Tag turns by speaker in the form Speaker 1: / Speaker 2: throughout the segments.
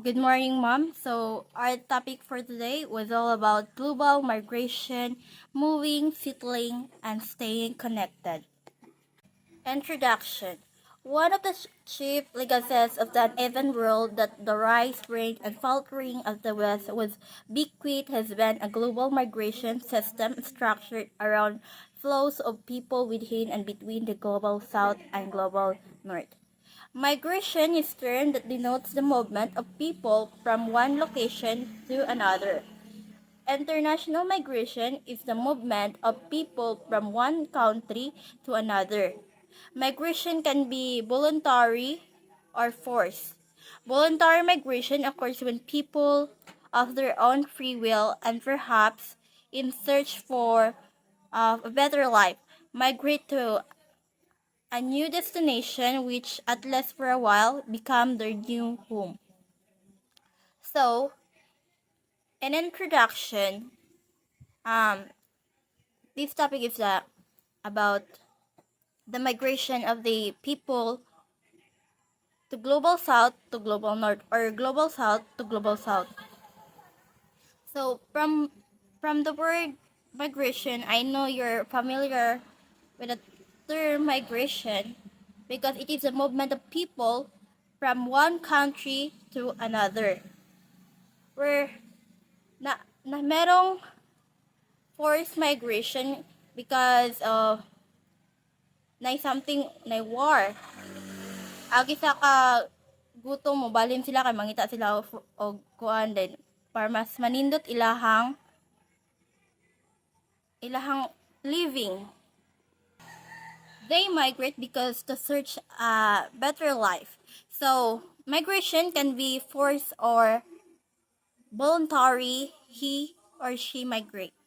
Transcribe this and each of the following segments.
Speaker 1: Good morning, Mom. So, our topic for today was all about global migration, moving, settling, and staying connected. Introduction. One of the chief legacies of the uneven world that the rise, range, and faltering of the West was bequeathed has been a global migration system structured around flows of people within and between the global South and global North. Migration is a term that denotes the movement of people from one location to another. International migration is the movement of people from one country to another. Migration can be voluntary or forced. Voluntary migration occurs when people, of their own free will and perhaps in search for a better life, migrate to a new destination which, at least for a while, become their new home. So, an introduction, um, this topic is about the migration of the people to global south to global north or global south to global south. So, from the word migration, I know you're familiar with the term migration because it is a movement of people from one country to another. Where na merong forced migration because of na war. Agi sa ka gutom mo balhin sila kay mangita sila og kuan din para mas manindot ilahang living. They migrate because to search a better life. So, migration can be forced or voluntary. He or she migrate.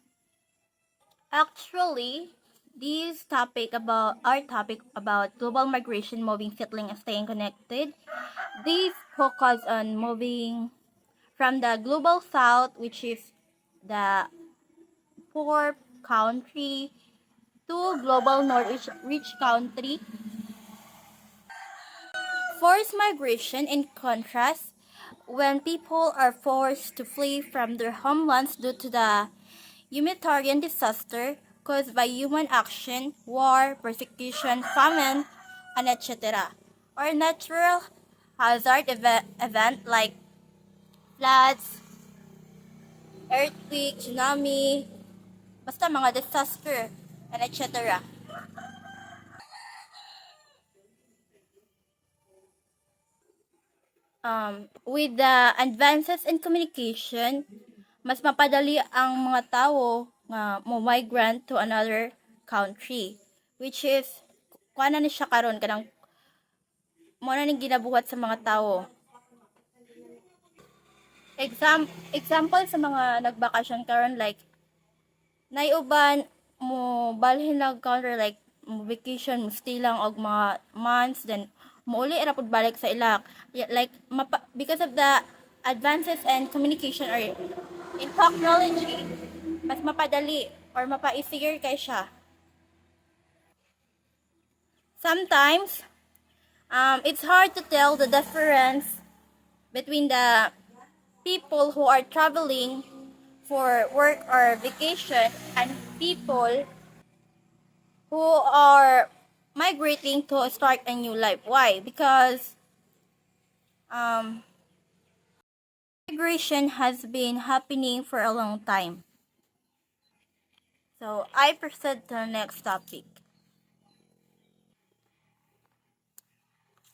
Speaker 1: Actually, this topic about our topic about global migration, moving, settling, and staying connected. This focus on moving from the global south, which is the poor country, to global north, which rich country. Forced migration, in contrast, when people are forced to flee from their homelands due to the humanitarian disaster caused by human action, war, persecution, famine, and etc. Or natural hazard event like floods, earthquake, tsunami, basta mga disaster, and etc. With the advances in communication, mas mapadali ang mga tao nga mo migrant to another country, which is kuana ni siya karon kanang mo na ning ginabuhat sa mga tao. Example sa mga nagbakasyon karon like naiuban mo balhin lang counter like mo vacation mo stay lang og mga months then mouli ra pud balik sa ila like because of the advances and communication or in technology mas mapadali or mapa-easier kay siya. Sometimes it's hard to tell the difference between the people who are traveling for work or vacation and people who are migrating to start a new life. Why? Because migration has been happening for a long time. So I proceed to the next topic.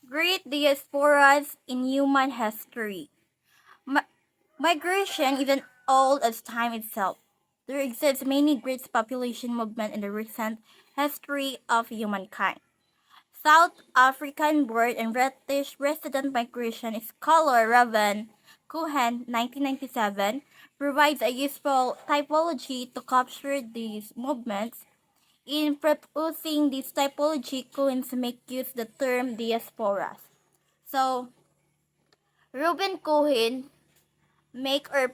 Speaker 1: Great diasporas in human history. Migration isn't old as time itself. There exists many great population movement in the recent history of humankind. South African born and British resident migration scholar Raven Cohen, 1997, provides a useful typology to capture these movements. In proposing this typology, Cohen makes use the term diasporas. So, Ruben Cohen make or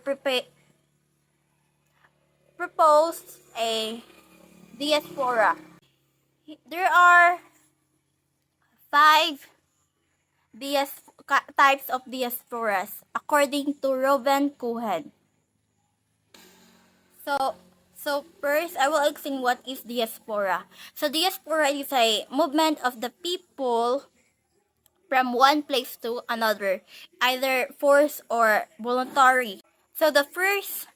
Speaker 1: propose a diaspora. There are 5 types of diasporas according to Reuben Cohen. So, first, I will explain what is diaspora. So, diaspora is a movement of the people from one place to another, either forced or voluntary. So, the first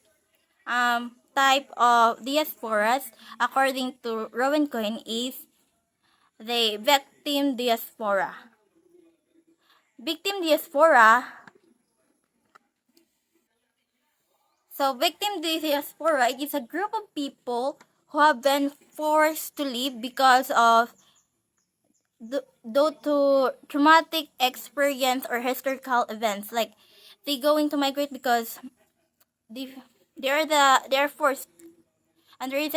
Speaker 1: type of diasporas, according to Rowan Cohen, is the victim diaspora. Victim diaspora. So, victim diaspora is a group of people who have been forced to leave because of due to traumatic experience or historical events. Like they going to migrate because they they're forced, and there is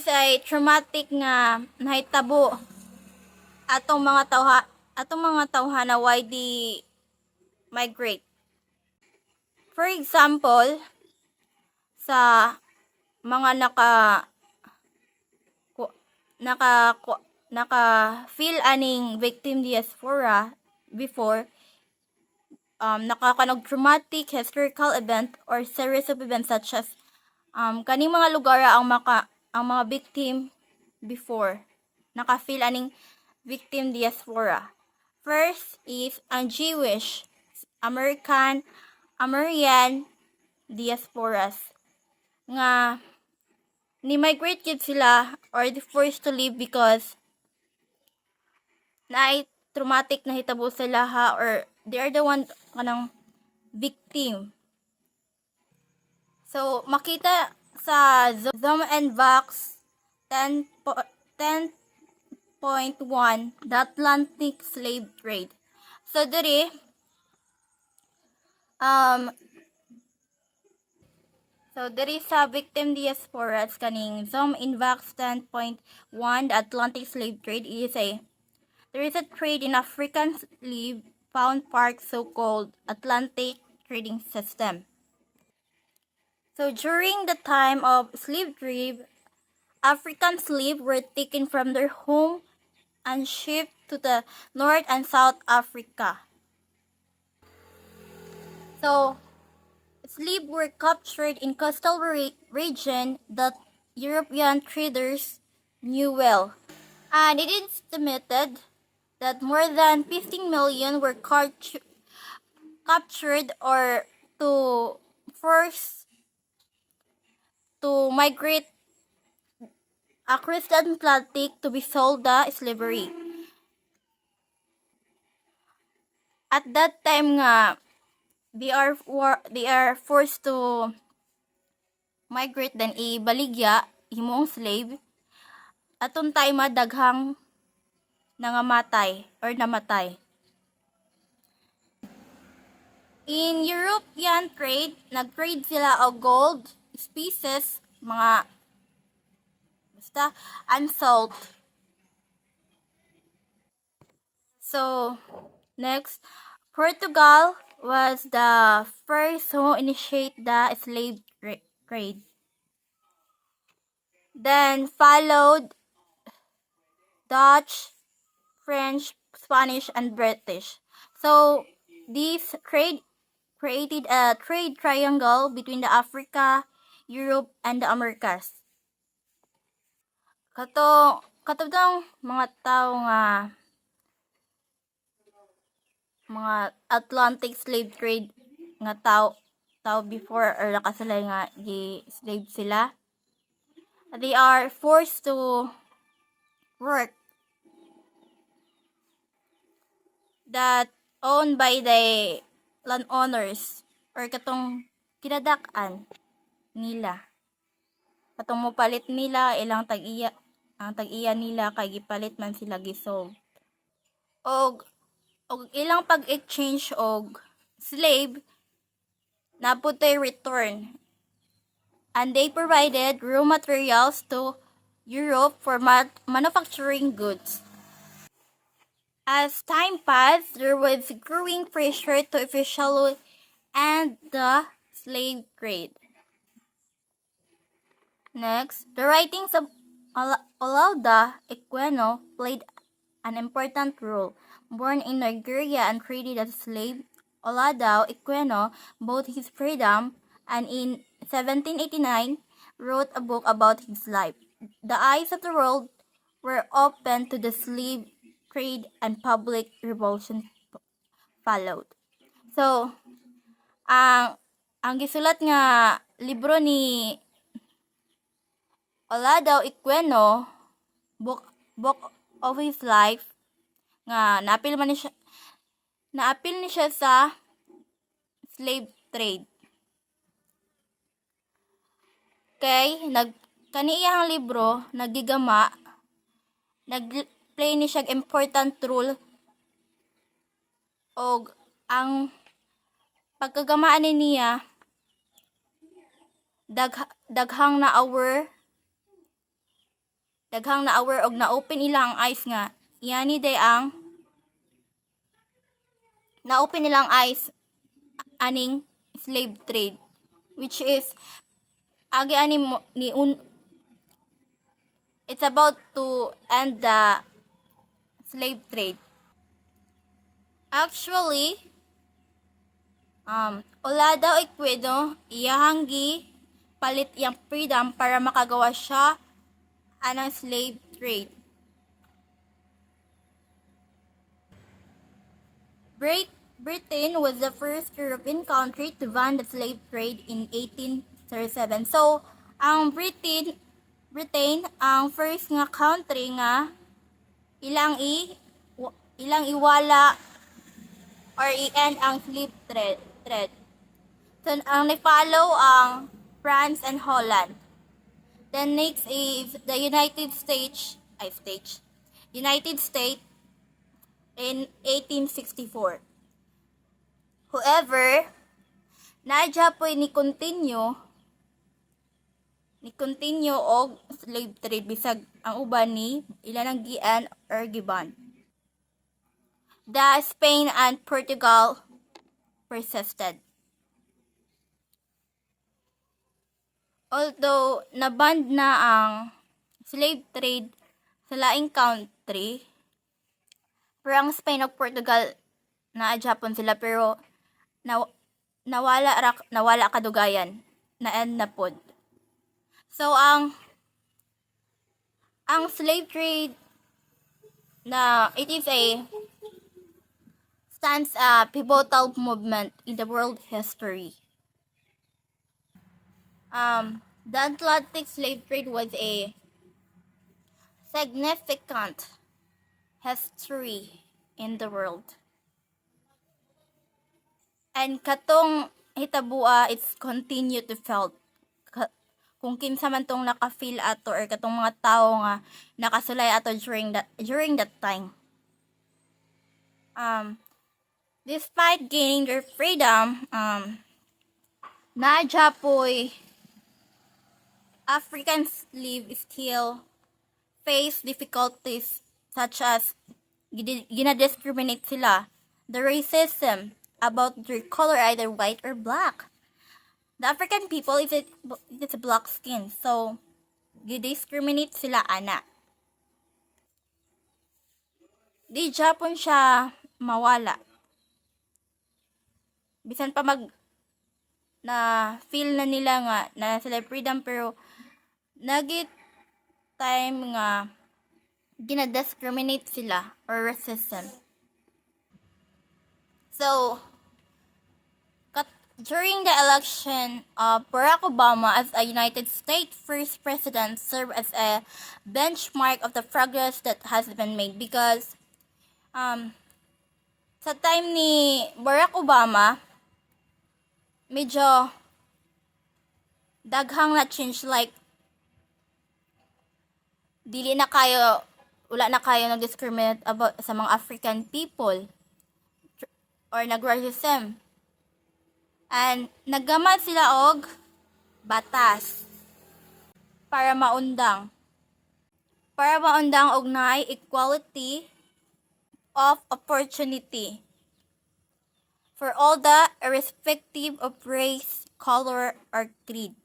Speaker 1: a traumatic nga nahitabo atong mga tawhana why they migrate. For example, sa mga naka naka feel aning victim diaspora before, nakakanog traumatic historical event or series of events such as kaning mga lugar ang mga victim before naka-feel aning victim diaspora. First is ang Jewish, American diasporas nga ni-migrate gid sila or the forced to leave because na traumatic na hitabo sila or they are the one kanang victim. So, makita sa Zoom and Vox 10.1 the Atlantic slave trade. So, diri sa victim diasporas kaning Zoom in Vox 10.1 the Atlantic slave trade there is a trade in African slave found part so-called Atlantic trading system. So during the time of slave trade, African slaves were taken from their home and shipped to the North and South Africa. So slaves were captured in coastal region that European traders knew well. And it is estimated that more than 15 million were captured or to force to migrate across the Atlantic to be sold the slavery. At that time nga they are forced to migrate then ibaligya himong slave. Atong time daghang nangamatay or namatay. In European trade, nag-trade sila og gold, spices, mga and salt. So, next, Portugal was the first who initiated the slave trade. Then followed Dutch, French, Spanish, and British. So, this trade created a trade triangle between the Africa, Europe, and the Americas. Katong mga tao nga mga Atlantic slave trade nga tao before or nakasalay nga slave sila. They are forced to work that owned by the landowners or katong kinadak-an nila. Katong mopalit nila ilang ang tag-iya nila kay gipalit man sila gisold. Og ilang pag-exchange og slave naputoy return. And they provided raw materials to Europe for manufacturing goods. As time passed, there was growing pressure to officially end the slave trade. Next, the writings of Olaudah Equiano played an important role. Born in Nigeria and traded as a slave, Oladaw Ekweno bought his freedom and in 1789 wrote a book about his life. The eyes of the world were opened to the slave trade and public revolution followed. So, ang gisulat nga libro ni Oladaw Ekweno, book of his life, nga naapil ni siya sa slave trade. Kay kaniyang libro nagdigama, nagplay ni siya important role og ang pagkagamaan niya daghang na aware og na-open ilang eyes nga yani day ang na-open nilang eyes aning slave trade, which is agi ani it's about to end the slave trade. Actually, Oladaw Ekweno iyahanggi palit iyang freedom para makagawa siya anang slave trade. Britain was the first European country to ban the slave trade in 1837. So, ang Britain ang first nga country nga ilang iwala or i-end ang slave trade. So, ang ni-follow ang France and Holland. Then next is the United States in 1864. However, nadya po ni continue og slave trade bisag ang uban ni ilang gian or giban. The Spain and Portugal persisted. Although naband na ang slave trade sa laing country, pero ang Spain ug Portugal na Japan sila pero nawala kadugayan na end na pod. So ang slave trade na it is stands a pivotal movement in the world history. The Atlantic slave trade was a significant history in the world. And katong hitabua, it's continue to felt. Kung kinsa man tong naka-feel ato or katong mga tao nga nakasulay ato during that time. Despite gaining their freedom, naadya po'y African slave still face difficulties such as ginadiscriminate sila, the racism about their color, either white or black. The African people is a black skin, so gidiscriminate sila ana. Di Japon siya mawala. Bisan pa na feel na nila nga na sila freedom pero nagit time nga ginadiscriminate sila or racism. So during the election of Barack Obama as a United States first president served as a benchmark of the progress that has been made because sa time ni Barack Obama medyo daghang na change, like wala na kayo nag-discriminate about sa mga African people or nag-racism. And naggamad sila og batas para maundang og naay equality of opportunity for all the irrespective of race, color, or creed.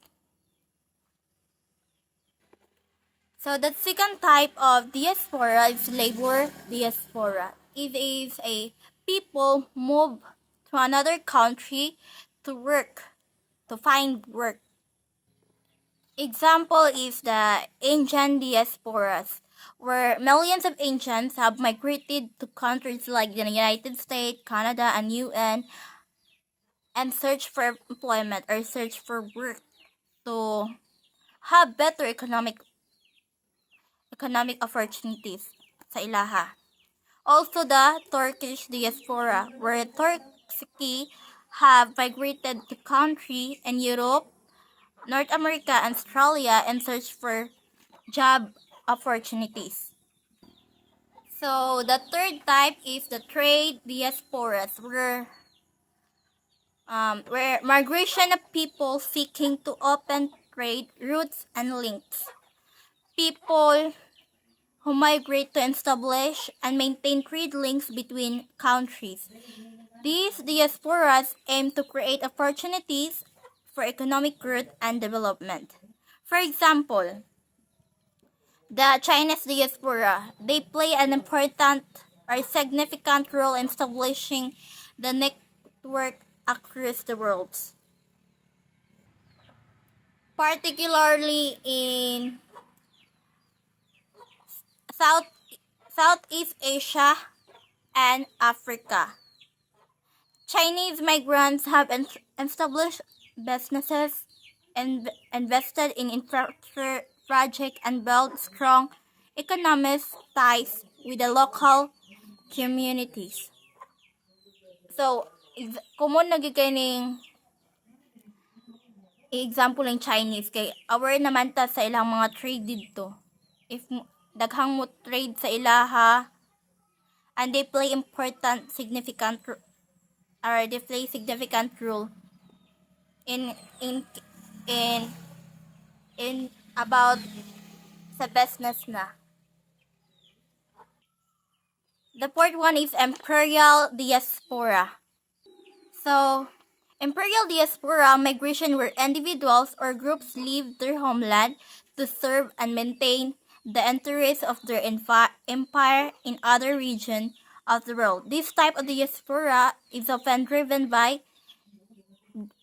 Speaker 1: So the second type of diaspora is labor diaspora. It is a people move to another country to work, to find work. Example is the Indian diasporas, where millions of Indians have migrated to countries like the United States, Canada, and UN and search for employment or search for work to have better economic opportunities sa ilaha. Also the Turkish diaspora, where Turkey have migrated to country in Europe, North America, and Australia and search for job opportunities. So the third type is the trade diasporas, where migration of people seeking to open trade routes and links. People who migrate to establish and maintain trade links between countries. These diasporas aim to create opportunities for economic growth and development. For example, the Chinese diaspora, they play an important or significant role in establishing the network across the world, particularly in South Southeast Asia and Africa. Chinese migrants have established businesses and invested in infrastructure projects and built strong economic ties with the local communities. So, common na ning example ng Chinese kay aware naman ta sa ilang mga trade dito. If daghang mo trade sa ilaha and they play significant role in about sa business na. The fourth one is imperial diaspora. So, imperial diaspora migration where individuals or groups leave their homeland to serve and maintain the interests of their empire in other regions of the world. This type of diaspora is often driven by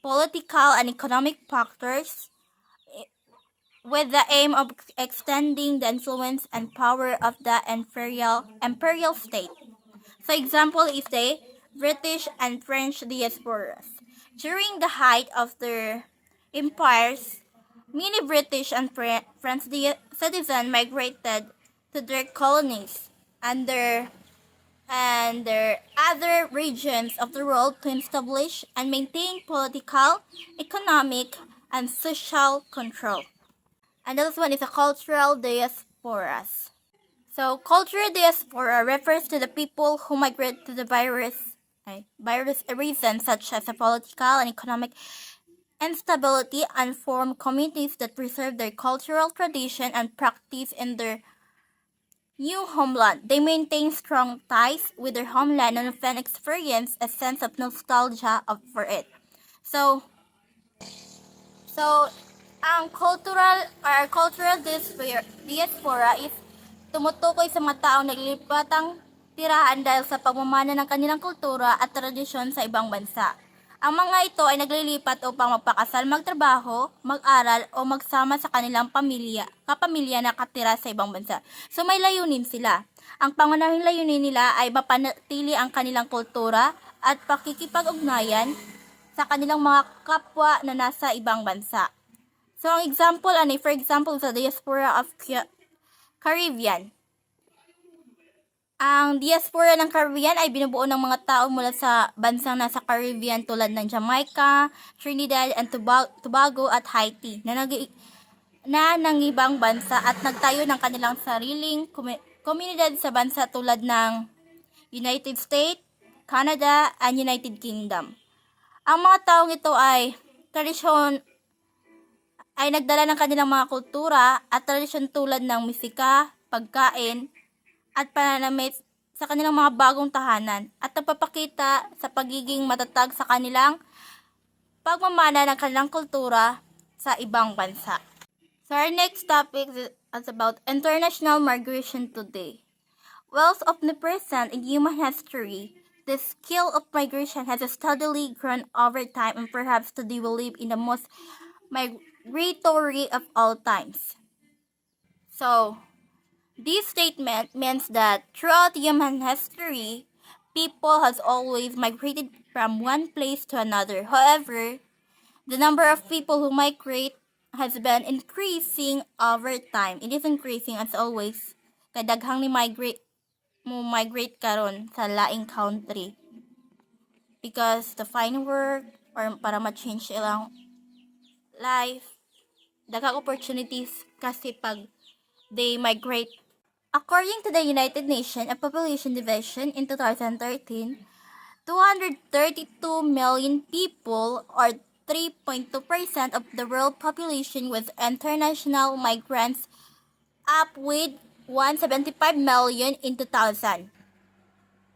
Speaker 1: political and economic factors with the aim of extending the influence and power of the imperial state. So example is the British and French diasporas. During the height of their empires, many British and French citizens migrated to their colonies and their other regions of the world to establish and maintain political, economic, and social control. And this one is a cultural diasporas. So, cultural diaspora refers to the people who migrate to the various reasons such as political and economic instability and form communities that preserve their cultural tradition and practice in their new homeland. They maintain strong ties with their homeland and often experience a sense of nostalgia for it. So ang cultural diaspora is tumutukoy sa mga taong naglilipatang tirahan dahil sa pagmamana ng kanilang kultura at tradisyon sa ibang bansa. Ang mga ito ay naglilipat upang magpakasal, magtrabaho, mag-aral o magsama sa kanilang kapamilya na nakatira sa ibang bansa. So may layunin sila. Ang pangunahing layunin nila ay mapanatili ang kanilang kultura at pakikipag-ugnayan sa kanilang mga kapwa na nasa ibang bansa. So ang example for example sa diaspora of Caribbean. Ang diaspora ng Caribbean ay binubuo ng mga tao mula sa bansang nasa Caribbean tulad ng Jamaica, Trinidad and Tobago at Haiti na nangibang bansa at nagtayo ng kanilang sariling komunidad sa bansa tulad ng United States, Canada, and United Kingdom. Ang mga taong ito ay nagdala ng kanilang mga kultura at tradisyon tulad ng musika, pagkain, at pananamit sa kanilang mga bagong tahanan at nagpapakita sa pagiging matatag sa kanilang pagmamana ng kanilang kultura sa ibang bansa. So our next topic as about international migration today. Whilst omnipresent in human history, the skill of migration has steadily grown over time and perhaps today we live in the most migratory of all times. So, this statement means that throughout human history, people has always migrated from one place to another. However, the number of people who migrate has been increasing over time. It is increasing as always. Kadaghang ni migrate karon sa laing country because to find work or para ma-change ilang life, daghang opportunities kasi pag they migrate. According to the United Nations Population Division in 2013, 232 million people or 3.2% of the world population was international migrants, up with 175 million in 2000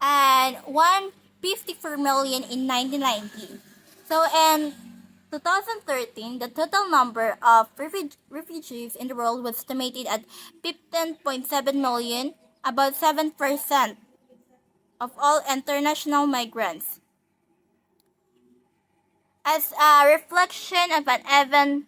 Speaker 1: and 154 million in 1990. So in 2013, the total number of refugees in the world was estimated at 15.7 million, about 7% of all international migrants. As a reflection of an even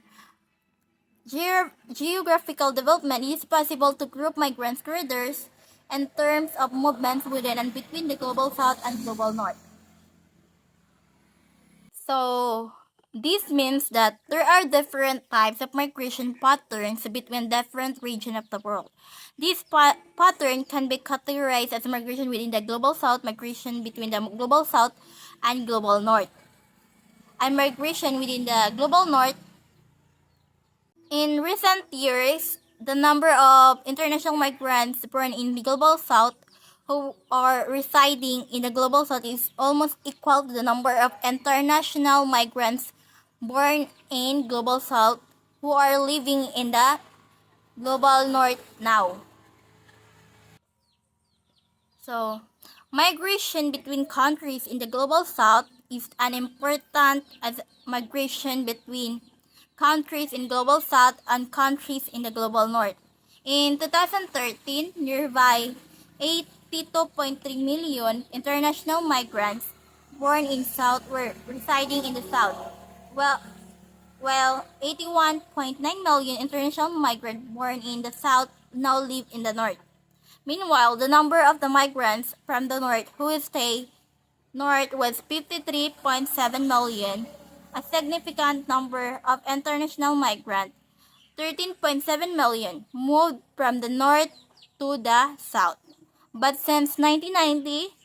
Speaker 1: geographical development, it is possible to group migrants corridors in terms of movements within and between the global south and global north. So, this means that there are different types of migration patterns between different regions of the world. This pattern can be categorized as migration within the global south, migration between the global south and global north, and migration within the global north. In recent years, the number of international migrants born in the global south who are residing in the global south is almost equal to the number of international migrants born in global south who are living in the global north now. So, migration between countries in the global south is as important as migration between countries in global south and countries in the global north. In 2013, nearby 82.3 million international migrants born in south were residing in the south, while 81.9 million international migrants born in the south now live in the north. Meanwhile, the number of the migrants from the north who stay north was 53.7 million, a significant number of international migrants, 13.7 million, moved from the north to the south. But since 1990,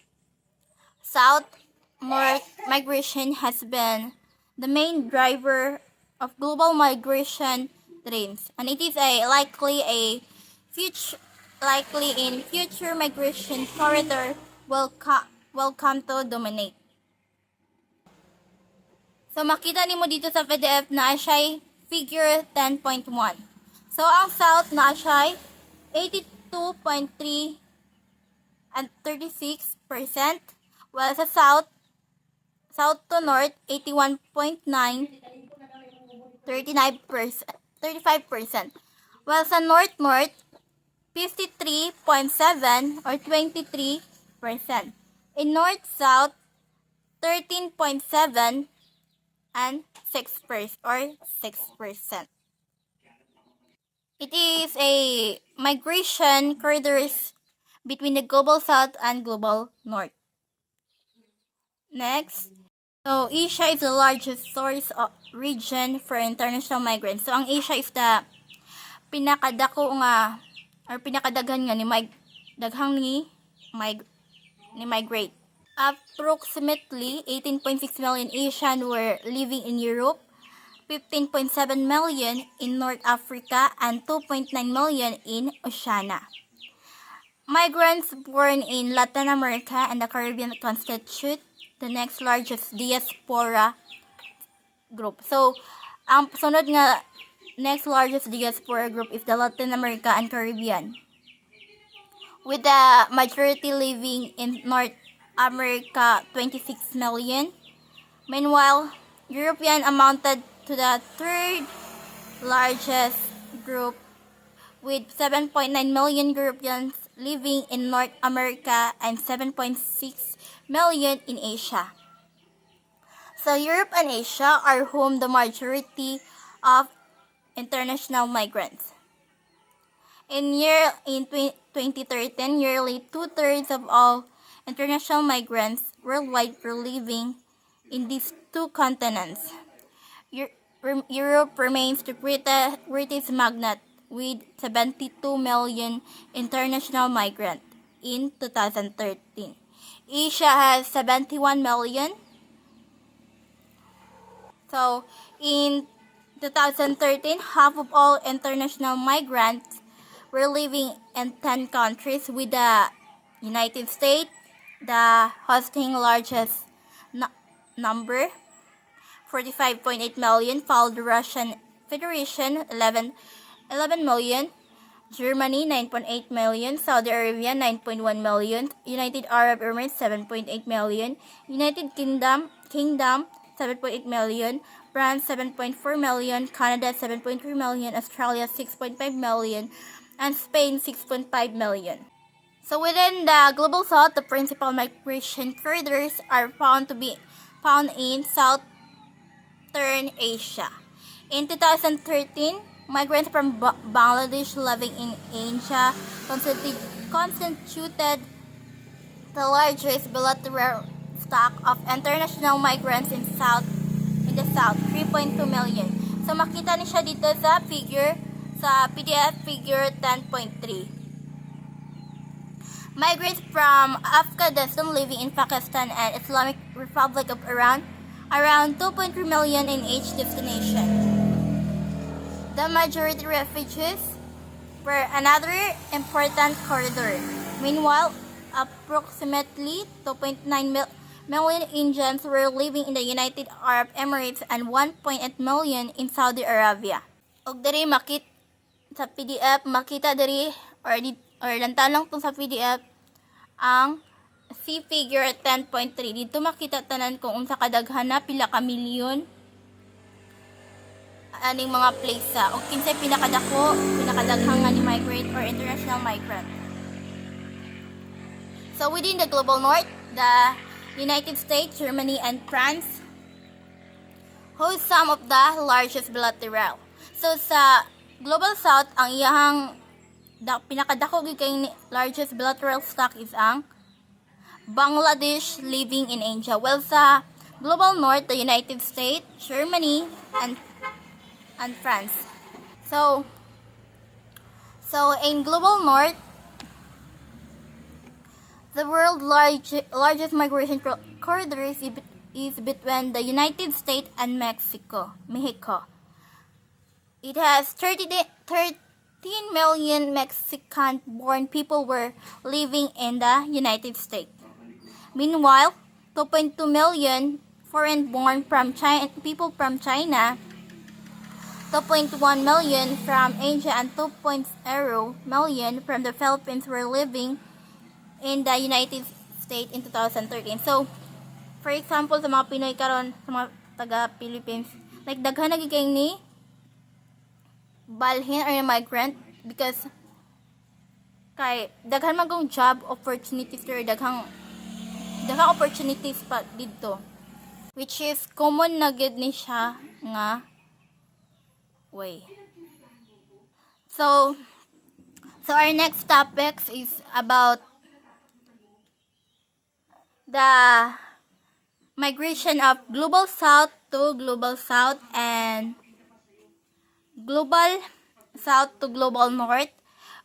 Speaker 1: south-north migration has been the main driver of global migration trends, and it is likely in future migration corridor will come to dominate. So makita nimo dito sa PDF na siya figure 10.1. So ang south na siya 82.3 and 36%, while sa south to north 81.9, 39%, 35%, while sa north 53.7 or 23%. In north south 13.7 and 6% or 6%. It is a migration corridors between the global south and global north. Next, so Asia is the largest source of region for international migrants. So ang Asia is the pinakadako nga or pinakadaghan nga ni migrate. Approximately 18.6 million Asians were living in Europe, 15.7 million in North Africa, and 2.9 million in Oceania. Migrants born in Latin America and the Caribbean constitute the next largest diaspora group. So, ang sunod nga next largest diaspora group is the Latin America and Caribbean, with the majority living in North America, 26 million. Meanwhile, European amounted to the third largest group with 7.9 million Europeans living in North America and 7.6 million in Asia. So Europe and Asia are home the majority of international migrants. In 2013, nearly two-thirds of all international migrants worldwide were living in these two continents. Europe remains the greatest magnet with 72 million international migrants in 2013. Asia has 71 million. So, in 2013, half of all international migrants were living in 10 countries, with the United States the hosting largest number, 45.8 million, followed the Russian Federation, 11 million, Germany, 9.8 million, Saudi Arabia, 9.1 million, United Arab Emirates, 7.8 million, United Kingdom, 7.8 million, France, 7.4 million, Canada, 7.3 million, Australia, 6.5 million, and Spain, 6.5 million. So within the Global South, the principal migration corridors are found in Southern Asia. In 2013, migrants from Bangladesh living in Asia constituted the largest bilateral stock of international migrants in the South, 3.2 million. So makita ni siya dito sa PDF figure 10.3. Migrants from Afghanistan living in Pakistan and Islamic Republic of Iran, around 2.3 million in each destination. The majority refugees were another important corridor. Meanwhile, approximately 2.9 million Indians were living in the United Arab Emirates and 1.8 million in Saudi Arabia. Og diri sa PDF makita diri or lantalang tong sa PDF ang C figure 10.3. Dito makita tanan kung unsa kadaghan na pila ka milyon aning mga place o kinsay pinakadaghang nga ni migrant or international migrant. So within the Global North, the United States, Germany, and France host some of the largest bilateral. So sa Global South, ang iyahang pinakadako kay largest bilateral stock is ang Bangladesh living in Asia. Well, sa Global North, the United States, Germany, and France. So in Global North, the world's largest migration corridor is between the United States and Mexico. It has 13 million Mexican-born people were living in the United States. Meanwhile, 2.2 million foreign-born people from China, 2.1 million from Asia, and 2.0 million from the Philippines were living in the United States in 2013. So, for example, sa mga Pinoy karon, sa mga taga-Philippines, like daghan nagiging ni balhin or migrant because kay daghan man kong job opportunities or daghang opportunities pa dito, which is common na gid ni siya nga way. So our next topics is about the migration of Global South to Global South and Global South to Global North,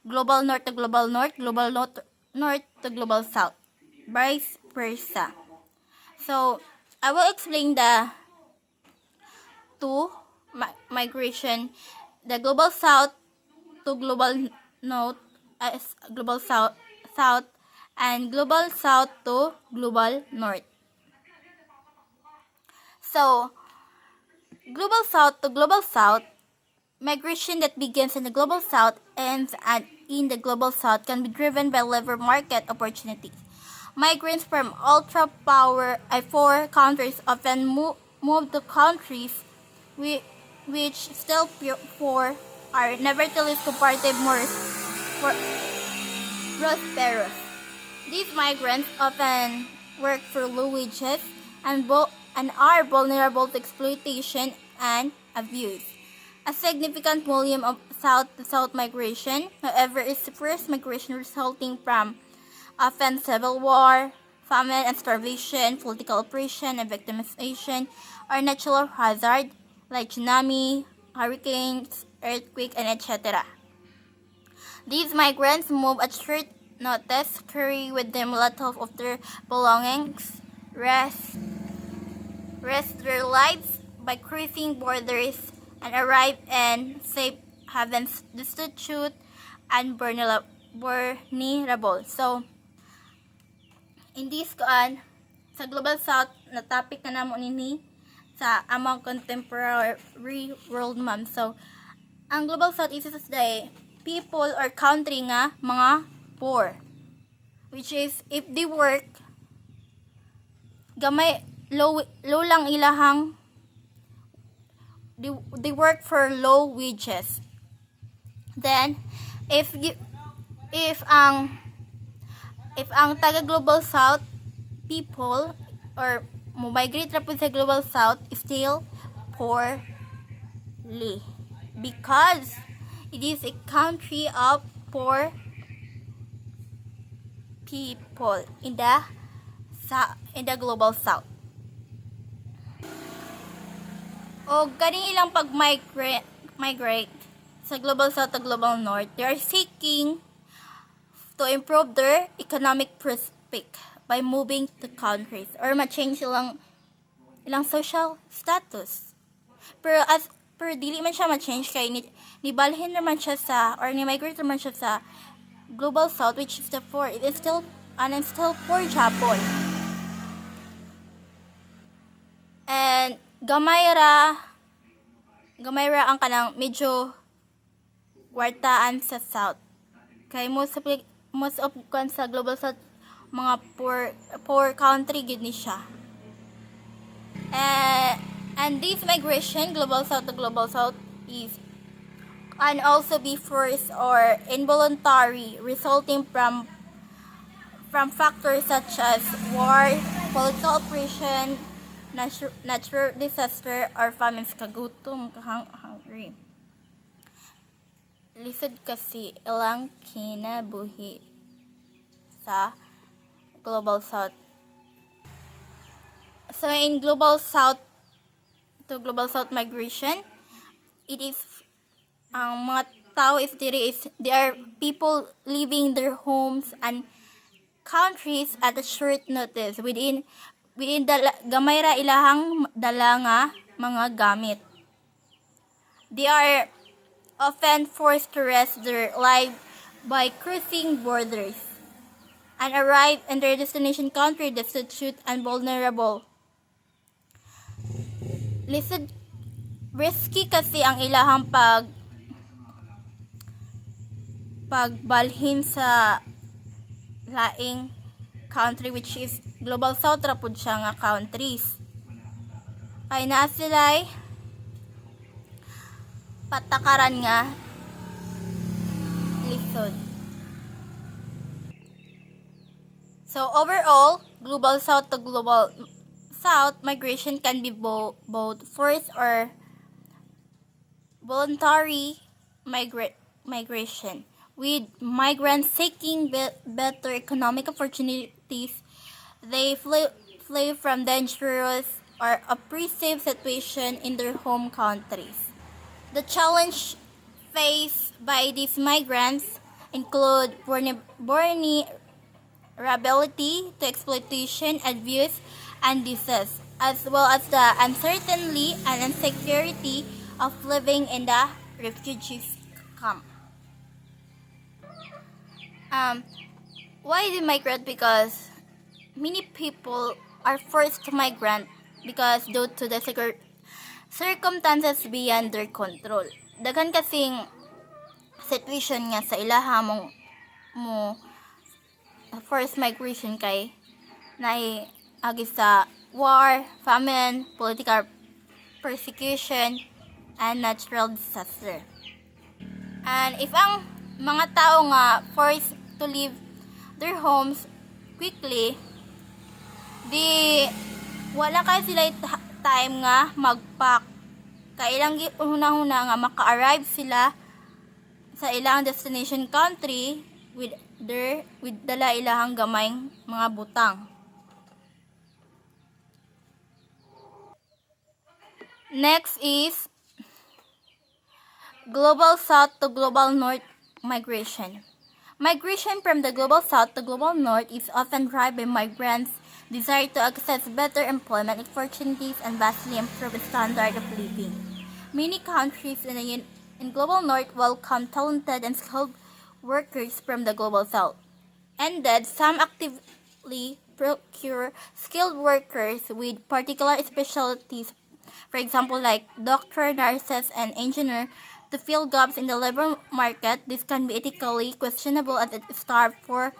Speaker 1: Global North to Global North, Global North to Global South, vice versa. So, I will explain the two migration, the Global South to Global North, Global South, and Global South to Global North. So, Global South to Global South, migration that begins in the Global South ends in the Global South can be driven by labor market opportunities. Migrants from ultra-poor countries often move to countries which still poor are nevertheless comparatively more prosperous. These migrants often work for low wages and are vulnerable to exploitation and abuse. A significant volume of south-to-south migration, however, is the first migration resulting from often civil war, famine and starvation, political oppression and victimization, or natural hazard like tsunami, hurricanes, earthquake, and etc. These migrants move at short notice, carry with them a lot of their belongings, risk their lives by crossing borders, and arrive in safe havens destitute and vulnerable. So, in this sa Global South, na topic na namo nini sa among contemporary world, ma'am. So, ang Global South is the people or country nga mga poor. Which is, if they work, gamay, low lang ilahang, they work for low wages. Then, if ang taga Global South people or migrate ra po sa Global South still poorly because it is a country of poor people in the Global South. O ganing ilang migrate sa Global South to Global North, they are seeking to improve their economic prospect by moving to countries or ma-change ilang social status. Pero dili man siya ma-change kay nibalhin naman siya sa or ni-migrate naman siya sa Global South, which is the poor. It is still poor Japon. And gamay ra ang kanang medyo wartaan sa South. Kay most of sa Global South mga poor country gid ni siya. And this migration Global South to Global South can also be forced or involuntary, resulting from factors such as war, political oppression, natural disaster, or famines. Kagutom, hungry. Lisod kasi ilang kinabuhi sa Global South. So in Global South to Global South migration, it is ang mga tao they are people leaving their homes and countries at a short notice within gamay ra ilahang dala nga mga gamit. They are often forced to risk their life by crossing borders and arrive in their destination country destitute and vulnerable. Risky kasi ang ilahang pagbalhin sa laing country, which is Global South ra pud siya nga countries. Ay naa sila'y patakaran nga lisod. So overall, Global South to Global South migration can be both forced or voluntary migration, with migrants seeking better economic opportunities. They flee from dangerous or oppressive situation in their home countries. The challenge faced by these migrants include vulnerability to exploitation, abuse, and disease, as well as the uncertainty and insecurity of living in the refugees camp. Why they migrate? Because many people are forced to migrate because due to the circumstances beyond their control. Daghan kasing situation nga sa ilaha mo forced migration kay agi sa war, famine, political persecution, and natural disaster. And if ang mga tao nga forced to leave their homes quickly, di wala kay sila time nga mag-pack. Kailang una-una nga maka-arrive sila sa ilang destination country with dala ilahang gamayng mga butang. Next is Global South to Global North migration. Migration from the Global South to Global North is often driven by migrants' desire to access better employment opportunities and vastly improve the standard of living. Many countries in Global North welcome talented and skilled workers from the Global South. And that some actively procure skilled workers with particular specialties, for example, like doctor, nurses, and engineer, to fill gaps in the labor market. This can be ethically questionable at the start for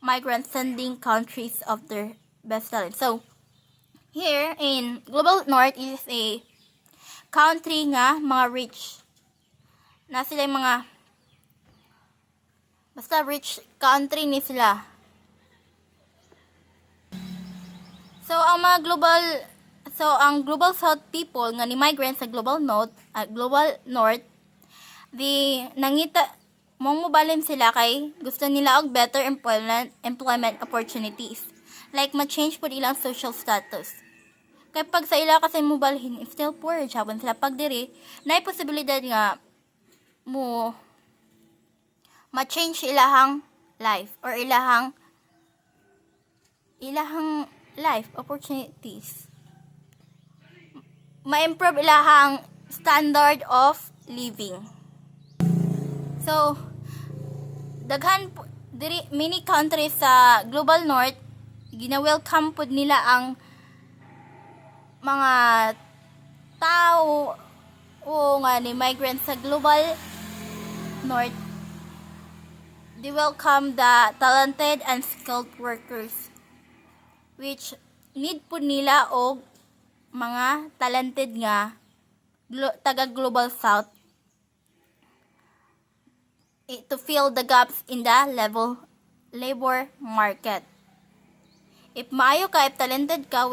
Speaker 1: migrants sending countries of their best talent. So, here in Global North is a country nga mga rich. Na sila yung mga basta rich country ni sila. So, ang Global South people nga ni migrants sa Global North, di nangita mong mobalin sila kay gusto nila og better employment opportunities. Like ma-change pud ilang social status. Kay pag sa ila kasi mobalhin, if still poor jabon sila pag diri, naay posibilidad nga mo ma-change ilahang life or ilahang life opportunities. Ma-improve ilahang standard of living. So, many countries sa Global North, gina-welcome pud nila ang mga tao o nga ni migrants sa Global North. They welcome the talented and skilled workers, which need pud nila og mga talented nga taga Global South to fill the gaps in the labor market. If maayo ka, if talented ka,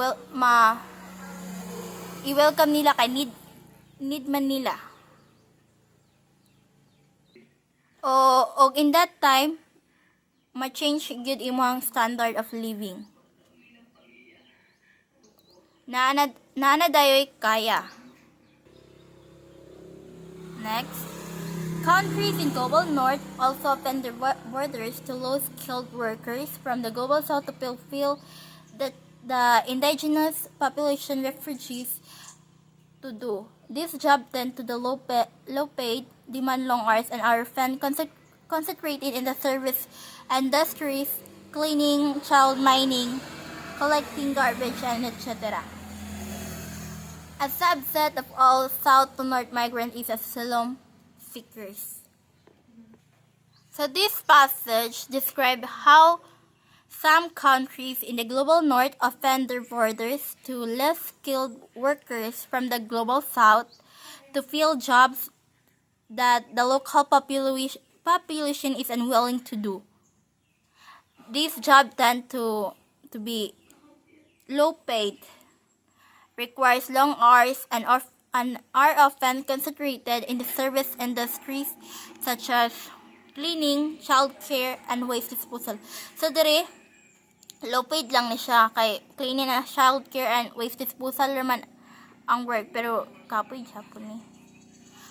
Speaker 1: i-welcome nila kay need man nila. O in that time, ma-change gyud imong standard of living. Naana dayoy kaya. Next, countries in Global North also open their borders to low-skilled workers from the Global South to fulfill the indigenous population refugees to do. This job tend to the low-paid, demand long hours, and are often concentrated in the service industries, cleaning, child mining, collecting garbage, and etc. A subset of all South to North migrants is asylum seekers. So this passage describes how some countries in the Global North open their borders to less skilled workers from the Global South to fill jobs that the local population is unwilling to do. These jobs tend to be low paid, requires long hours, and are often concentrated in the service industries such as cleaning, childcare, and waste disposal. So dere low paid lang ni siya kay cleaning and childcare and waste disposal naman ang work, pero kapoy Japon ni.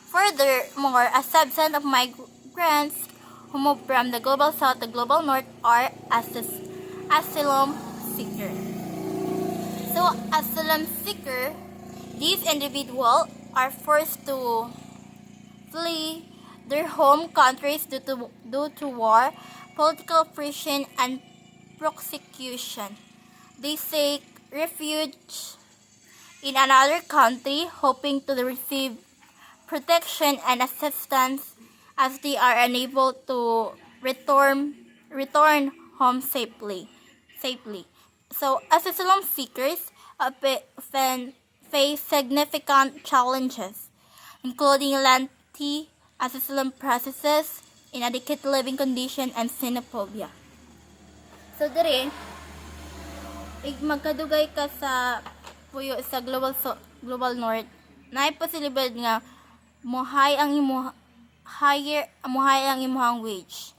Speaker 1: Furthermore, a subset of migrants who move from the Global South to Global North are asylum seeker. So, asylum seeker, these individuals are forced to flee their home countries due to war, political oppression, and persecution. They seek refuge in another country, hoping to receive protection and assistance as they are unable to return home safely. So, asylum seekers often face significant challenges, including lengthy asylum processes, inadequate living condition, and xenophobia. So, diri, magkadugay ka sa puyo sa global north, naay posibilidad nga muhay ang imuhang wage.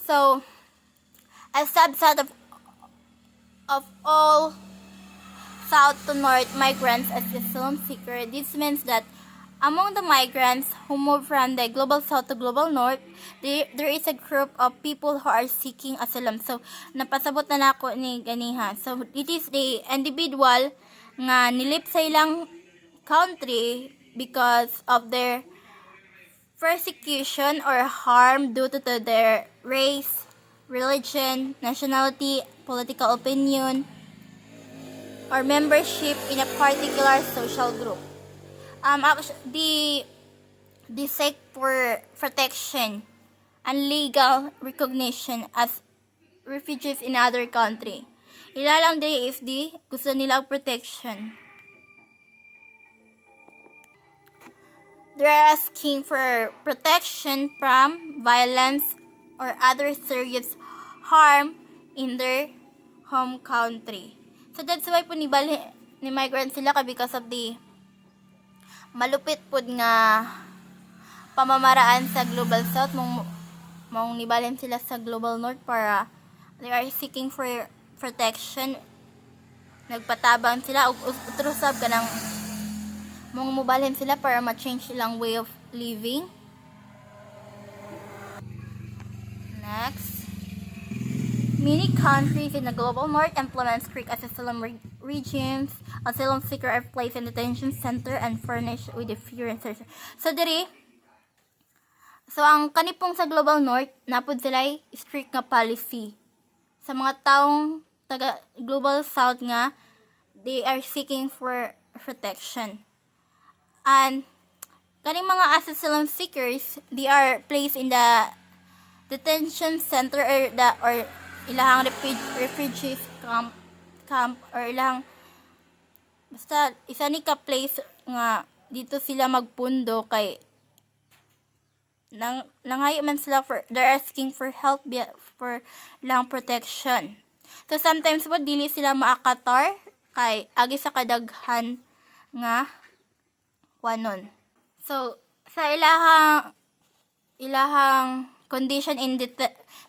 Speaker 1: So, a subset of all south to north migrants as asylum seeker. This means that among the migrants who move from the global south to global north, there is a group of people who are seeking asylum. So, napasabot na nako ni ganiha. So, it is the individual nga nilip sa ilang country because of their persecution or harm due to their race, religion, nationality, political opinion, or membership in a particular social group. The seek for protection and legal recognition as refugees in other country. Ilalang day if di gusto nila protection. They're asking for protection from violence or other serious harm in their home country. So that's why po ni migrant sila because of the malupit pud nga pamamaraan sa global south mong nibalhin sila sa global north para they are seeking for protection. Nagpatabang sila og utrusab kanang mong mubalhin sila para ma-change silang way of living. Next, many countries in the global north implement strict asylum regimes. Asylum seekers are placed in detention center and furnished with a few resources. So ang kanipong sa global north napud sila strict nga policy sa mga taong taga global south nga they are seeking for protection. And kaning mga asylum seekers, they are placed in the detention center or ilahang refugees camp or ilahang basta isa ni ka place nga dito sila magpundo kay nangayo man sila they're asking for help for lang protection. So sometimes po dili sila maakatar kay agi sa kadaghan nga wanon. So sa ilahang condition in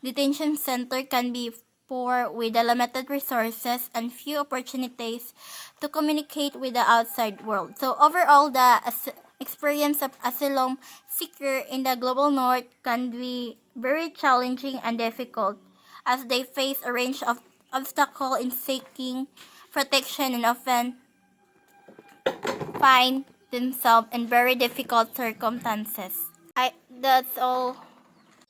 Speaker 1: detention center can be poor with the limited resources and few opportunities to communicate with the outside world. So overall, the experience of asylum seeker in the global north can be very challenging and difficult as they face a range of obstacles in seeking protection and often find themselves in very difficult circumstances. That's all.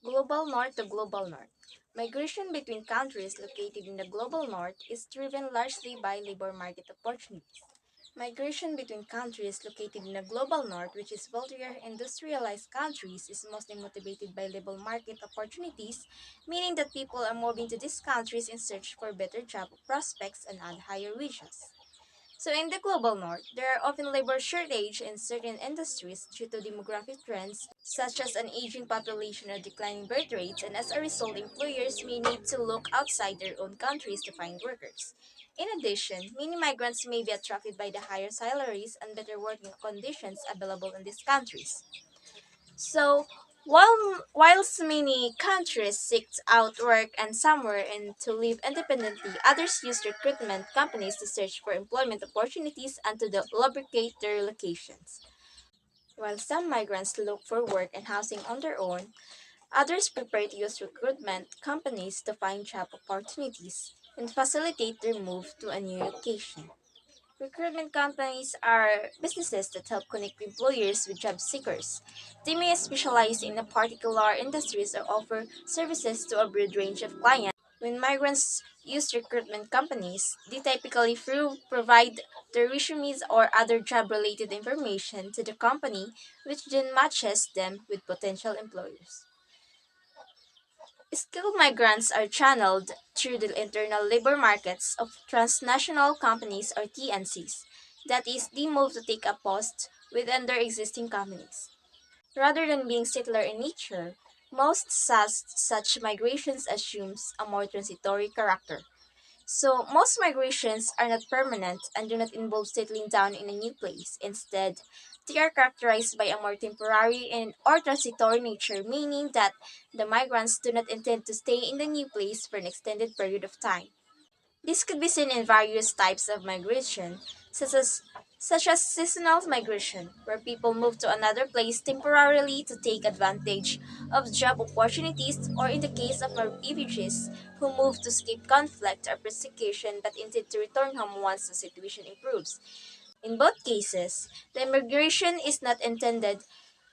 Speaker 2: Global North to Global North. Migration between countries located in the Global North is driven largely by labor market opportunities. Migration between countries located in the Global North, which is wealthier industrialized countries, is mostly motivated by labor market opportunities, meaning that people are moving to these countries in search for better job prospects and higher wages. So in the global north, there are often labor shortage in certain industries due to demographic trends such as an aging population or declining birth rates, and as a result, employers may need to look outside their own countries to find workers. In addition, many migrants may be attracted by the higher salaries and better working conditions available in these countries. So, whilst many countries seek out work and somewhere and to live independently, others use recruitment companies to search for employment opportunities and to lubricate their locations. While some migrants look for work and housing on their own, others prefer to use recruitment companies to find job opportunities and facilitate their move to a new location. Recruitment companies are businesses that help connect employers with job seekers. They may specialize in a particular industries or offer services to a broad range of clients. When migrants use recruitment companies, they typically provide their resumes or other job-related information to the company, which then matches them with potential employers. Skilled migrants are channeled through the internal labor markets of transnational companies or TNCs. That is, they move to take a post within their existing companies. Rather than being settler in nature, such migrations assumes a more transitory character. So, most migrations are not permanent and do not involve settling down in a new place. Instead, they are characterized by a more temporary and or transitory nature, meaning that the migrants do not intend to stay in the new place for an extended period of time. This could be seen in various types of migration, such as such as seasonal migration, where people move to another place temporarily to take advantage of job opportunities, or in the case of refugees who move to escape conflict or persecution but intend to return home once the situation improves. In both cases, the migration is not intended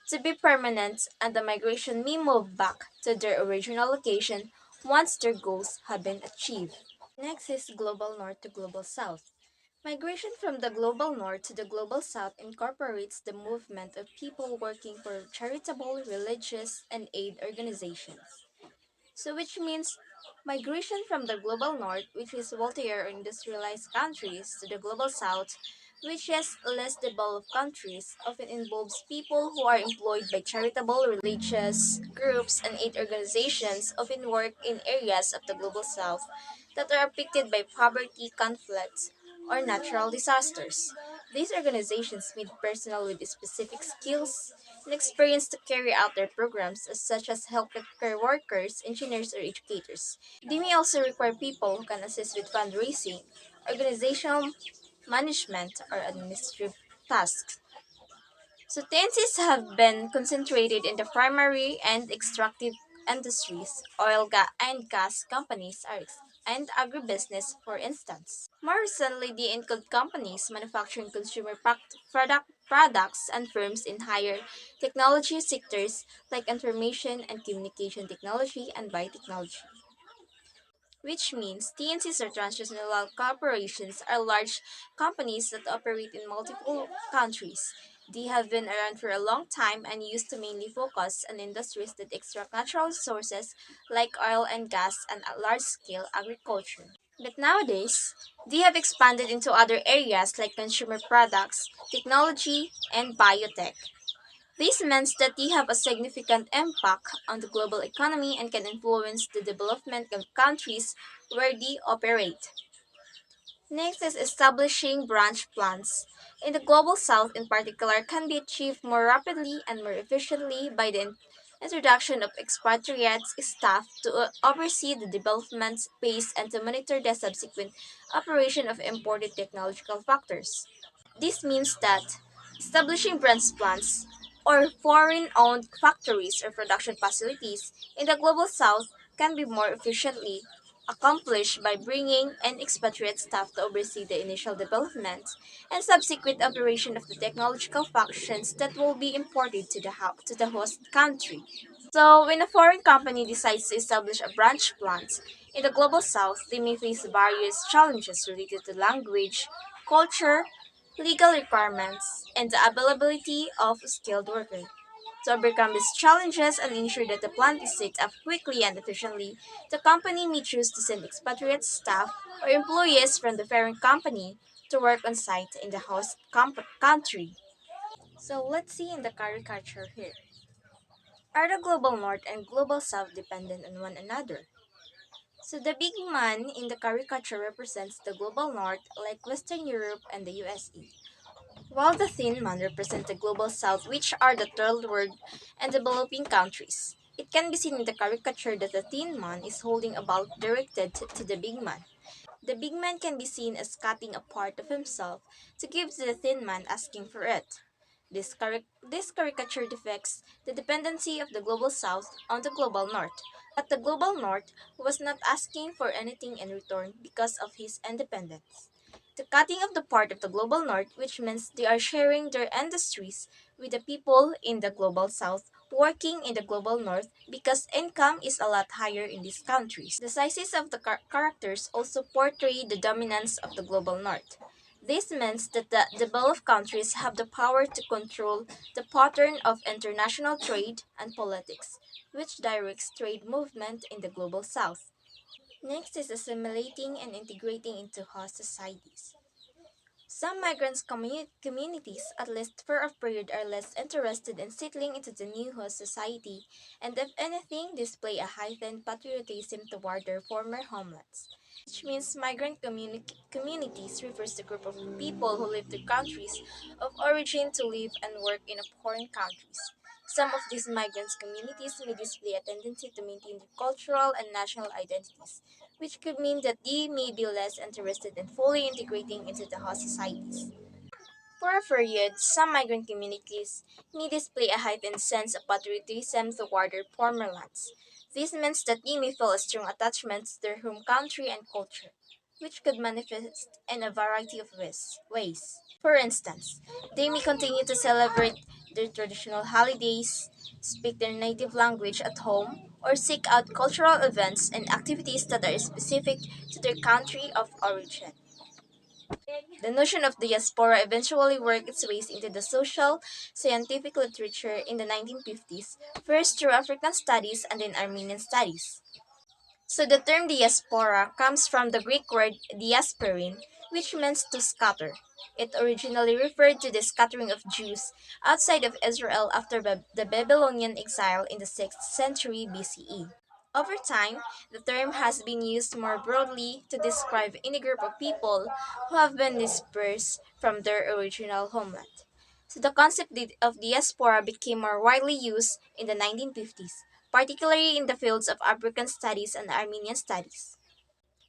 Speaker 2: to be permanent and the migration may move back to their original location once their goals have been achieved. Next is global north to global south. Migration from the global north to the global south incorporates the movement of people working for charitable, religious, and aid organizations. So, which means migration from the global north, which is wealthier or industrialized countries, to the global south, which is less developed countries, often involves people who are employed by charitable, religious groups, and aid organizations, often work in areas of the global south that are affected by poverty, conflicts, or natural disasters. These organizations need personnel with specific skills and experience to carry out their programs, such as healthcare workers, engineers, or educators. They may also require people who can assist with fundraising, organizational management, or administrative tasks. So tenses have been concentrated in the primary and extractive industries, and gas companies and agribusiness, for instance. More recently, they include companies manufacturing products and firms in higher technology sectors like information and communication technology and biotechnology, which means TNCs or transnational corporations are large companies that operate in multiple countries. They have been around for a long time and used to mainly focus on industries that extract natural resources like oil and gas and large scale agriculture. But nowadays, they have expanded into other areas like consumer products, technology, and biotech. This means that they have a significant impact on the global economy and can influence the development of countries where they operate. Next is establishing branch plants. In the global south, in particular, can be achieved more rapidly and more efficiently by the introduction of expatriate staff to oversee the development pace and to monitor the subsequent operation of imported technological factors. This means that establishing branch plants or foreign owned factories or production facilities in the global south can be more efficiently accomplished by bringing an expatriate staff to oversee the initial development and subsequent operation of the technological functions that will be imported to the host country. So, when a foreign company decides to establish a branch plant in the global south, they may face various challenges related to language, culture, legal requirements, and the availability of skilled workers. To overcome these challenges and ensure that the plant is set up quickly and efficiently, the company may choose to send expatriate staff or employees from the parent company to work on site in the country. So let's see in the caricature here. Are the global north and global south dependent on one another? So the big man in the caricature represents the global north like Western Europe and the USA, while the thin man represents the global south, which are the third world and developing countries. It can be seen in the caricature that the thin man is holding a ball directed to the big man. The big man can be seen as cutting a part of himself to give to the thin man asking for it. This caricature depicts the dependency of the global south on the global north, but the global north was not asking for anything in return because of his independence. The cutting of the part of the global north, which means they are sharing their industries with the people in the global south, working in the global north because income is a lot higher in these countries. The sizes of the characters also portray the dominance of the global north. This means that the developed countries have the power to control the pattern of international trade and politics, which directs trade movement in the global south. Next is assimilating and integrating into host societies. Some communities, at least for a period, are less interested in settling into the new host society, and if anything, display a heightened patriotism toward their former homelands. Which means communities refers to a group of people who leave their countries of origin to live and work in foreign countries. Some of these migrants' communities may display a tendency to maintain their cultural and national identities, which could mean that they may be less interested in fully integrating into the host societies. For a period, some migrant communities may display a heightened sense of patriotism toward their former lands. This means that they may feel a strong attachment to their home country and culture, which could manifest in a variety of ways. For instance, they may continue to celebrate their traditional holidays, speak their native language at home, or seek out cultural events and activities that are specific to their country of origin. The notion of diaspora eventually worked its way into the social, scientific literature in the 1950s, first through African studies and then Armenian studies. So the term diaspora comes from the Greek word diasporin, which means to scatter. It originally referred to the scattering of Jews outside of Israel after the Babylonian exile in the 6th century BCE. Over time, the term has been used more broadly to describe any group of people who have been dispersed from their original homeland. So the concept of diaspora became more widely used in the 1950s, particularly in the fields of African studies and Armenian studies.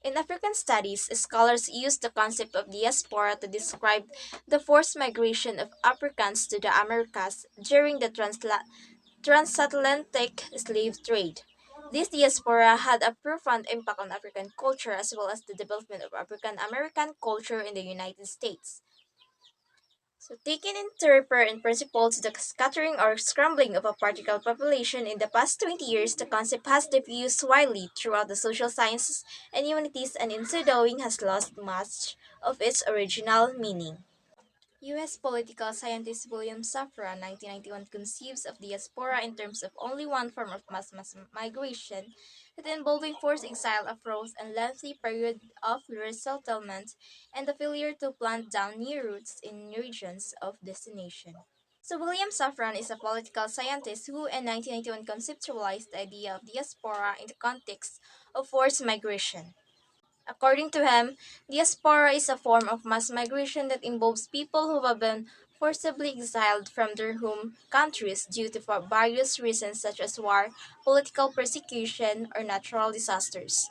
Speaker 2: In African studies, scholars use the concept of diaspora to describe the forced migration of Africans to the Americas during the transatlantic slave trade. This diaspora had a profound impact on African culture as well as the development of African American culture in the United States. So, taken in refer in principle to the scattering or scrambling of a particular population in the past 20 years, the concept has diffused widely throughout the social sciences and humanities and in so doing has lost much of its original meaning. U.S. political scientist William Safran, 1991, conceives of diaspora in terms of only one form of mass migration, that involving forced exile, growth, and lengthy period of resettlement, and the failure to plant down new roots in regions of destination. So William Safran is a political scientist who in 1991 conceptualized the idea of diaspora in the context of forced migration. According to him, diaspora is a form of mass migration that involves people who have been forcibly exiled from their home countries due to various reasons such as war, political persecution, or natural disasters.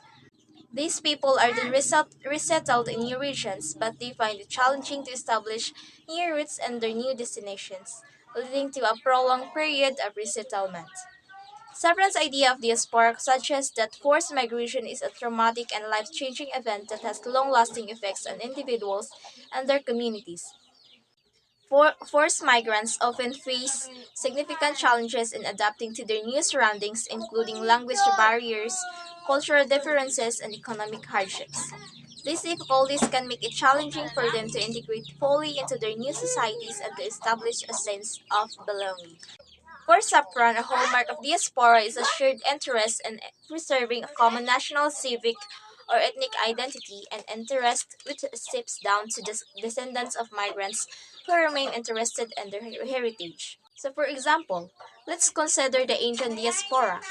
Speaker 2: These people are then resettled in new regions, but they find it challenging to establish new roots and their new destinations, leading to a prolonged period of resettlement. Safran's idea of diaspora suggests that forced migration is a traumatic and life changing event that has long lasting effects on individuals and their communities. Forced migrants often face significant challenges in adapting to their new surroundings, including language barriers, cultural differences, and economic hardships. These difficulties can make it challenging for them to integrate fully into their new societies and to establish a sense of belonging. For Safran, a hallmark of diaspora is a shared interest in preserving a common national, civic, or ethnic identity, and interest which steps down to the descendants of migrants who remain interested in their heritage. So, for example, let's consider the ancient diaspora.